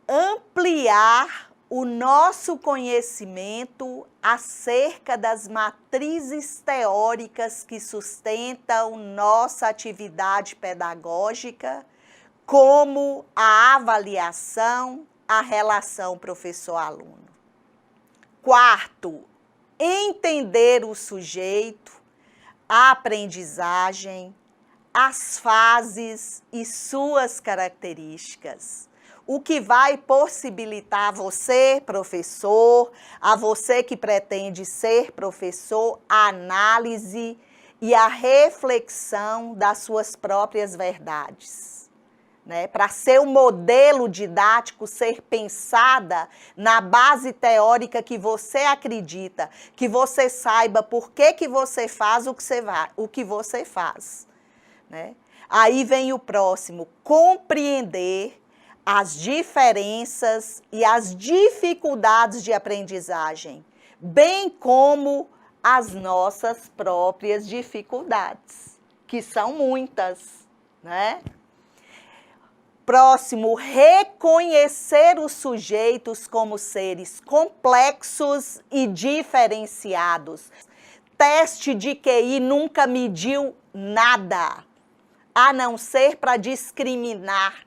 ampliar o nosso conhecimento acerca das matrizes teóricas que sustentam nossa atividade pedagógica, como a avaliação, a relação professor-aluno. Quarto, entender o sujeito, a aprendizagem, as fases e suas características. O que vai possibilitar você, professor, a você que pretende ser professor, a análise e a reflexão das suas próprias verdades, né? Para ser um modelo didático, ser pensada na base teórica que você acredita, que você saiba por que você faz o que você faz, né? Aí vem o próximo, compreender as diferenças e as dificuldades de aprendizagem, bem como as nossas próprias dificuldades, que são muitas, né? Próximo, reconhecer os sujeitos como seres complexos e diferenciados. Teste de QI nunca mediu nada, a não ser para discriminar,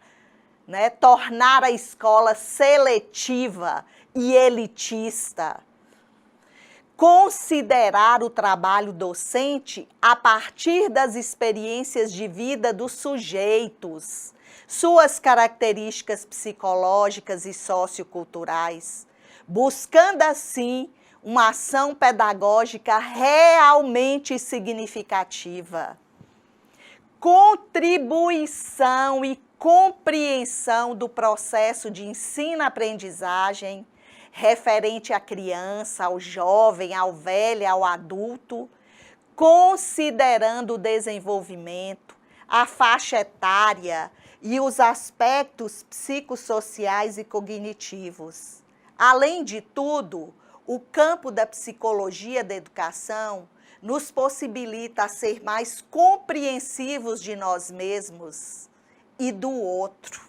né? Tornar a escola seletiva e elitista. Considerar o trabalho docente a partir das experiências de vida dos sujeitos, suas características psicológicas e socioculturais, buscando assim uma ação pedagógica realmente significativa. Contribuição e compreensão do processo de ensino-aprendizagem referente à criança, ao jovem, ao velho, ao adulto, considerando o desenvolvimento, a faixa etária e os aspectos psicossociais e cognitivos. Além de tudo, o campo da psicologia da educação nos possibilita ser mais compreensivos de nós mesmos e do outro,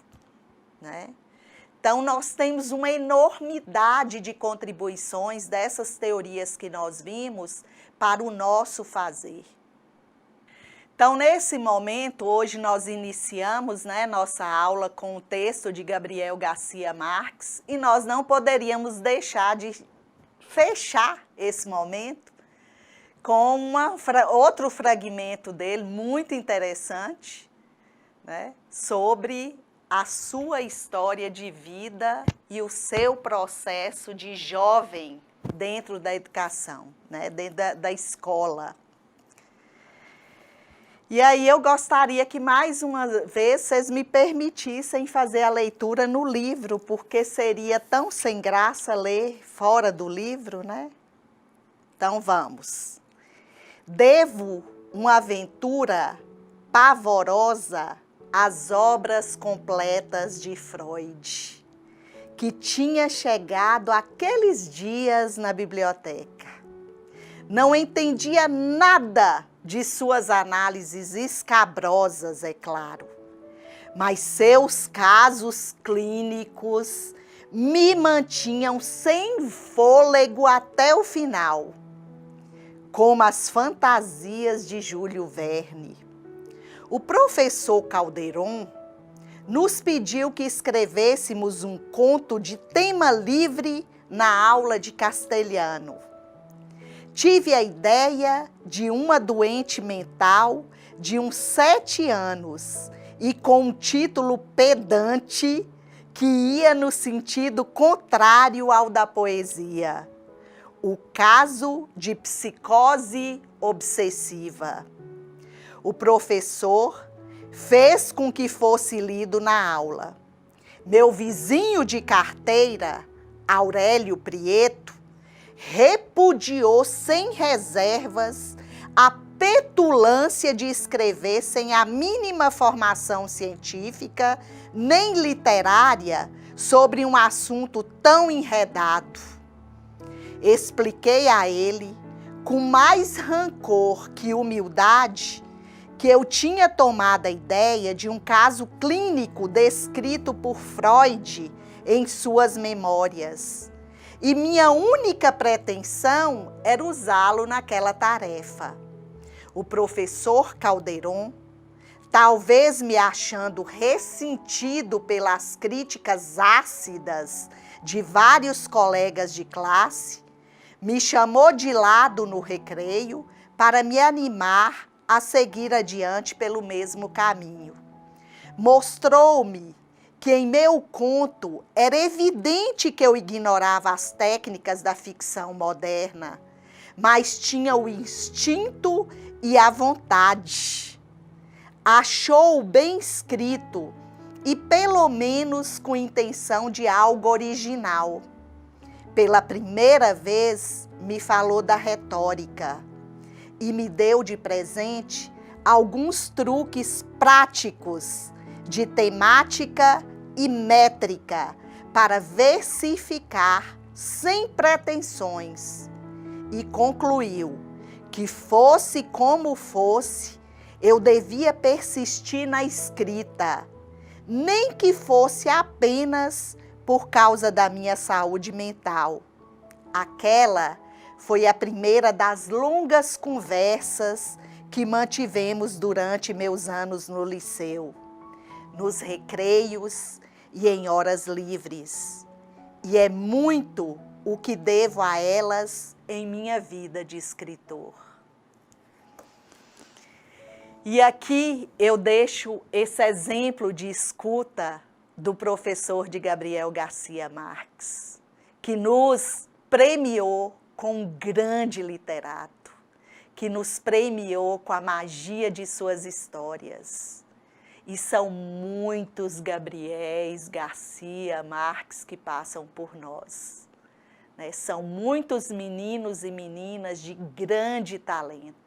né? Então, nós temos uma enormidade de contribuições dessas teorias que nós vimos para o nosso fazer. Então, nesse momento, hoje nós iniciamos, né, nossa aula com o texto de Gabriel Garcia Marques e nós não poderíamos deixar de fechar esse momento com outro fragmento dele, muito interessante, né, sobre a sua história de vida e o seu processo de jovem dentro da educação, né, dentro da escola. E aí eu gostaria que mais uma vez vocês me permitissem fazer a leitura no livro, porque seria tão sem graça ler fora do livro, né? Então vamos. Devo uma aventura pavorosa às obras completas de Freud, que tinha chegado aqueles dias na biblioteca. Não entendia nada de suas análises escabrosas, é claro, mas seus casos clínicos me mantinham sem fôlego até o final, como as fantasias de Júlio Verne. O professor Calderon nos pediu que escrevêssemos um conto de tema livre na aula de castelhano. Tive a ideia de uma doente mental de uns 7 anos e com um título pedante que ia no sentido contrário ao da poesia: O caso de psicose obsessiva. O professor fez com que fosse lido na aula. Meu vizinho de carteira, Aurélio Prieto, repudiou sem reservas a petulância de escrever sem a mínima formação científica nem literária sobre um assunto tão enredado. Expliquei a ele, com mais rancor que humildade, que eu tinha tomado a ideia de um caso clínico descrito por Freud em suas memórias. E minha única pretensão era usá-lo naquela tarefa. O professor Calderon, talvez me achando ressentido pelas críticas ácidas de vários colegas de classe, me chamou de lado no recreio para me animar a seguir adiante pelo mesmo caminho. Mostrou-me que em meu conto era evidente que eu ignorava as técnicas da ficção moderna, mas tinha o instinto e a vontade. Achou-o bem escrito e pelo menos com intenção de algo original. Pela primeira vez me falou da retórica e me deu de presente alguns truques práticos de temática e métrica para versificar sem pretensões e concluiu que fosse como fosse, eu devia persistir na escrita, nem que fosse apenas por causa da minha saúde mental. Aquela foi a primeira das longas conversas que mantivemos durante meus anos no liceu, nos recreios e em horas livres. E é muito o que devo a elas em minha vida de escritor. E aqui eu deixo esse exemplo de escuta do professor de Gabriel Garcia Marques, que nos premiou com um grande literato, que nos premiou com a magia de suas histórias. E são muitos Gabriéis Garcia Marques que passam por nós, né? São muitos meninos e meninas de grande talento.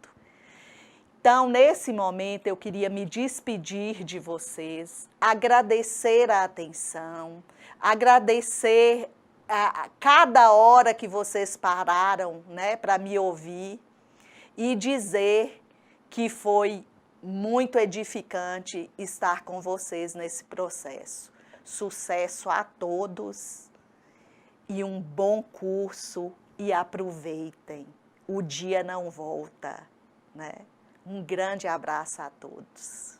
Então, nesse momento, eu queria me despedir de vocês, agradecer a atenção, agradecer a cada hora que vocês pararam, né, para me ouvir e dizer que foi muito edificante estar com vocês nesse processo. Sucesso a todos e um bom curso e aproveitem. O dia não volta, né? Um grande abraço a todos.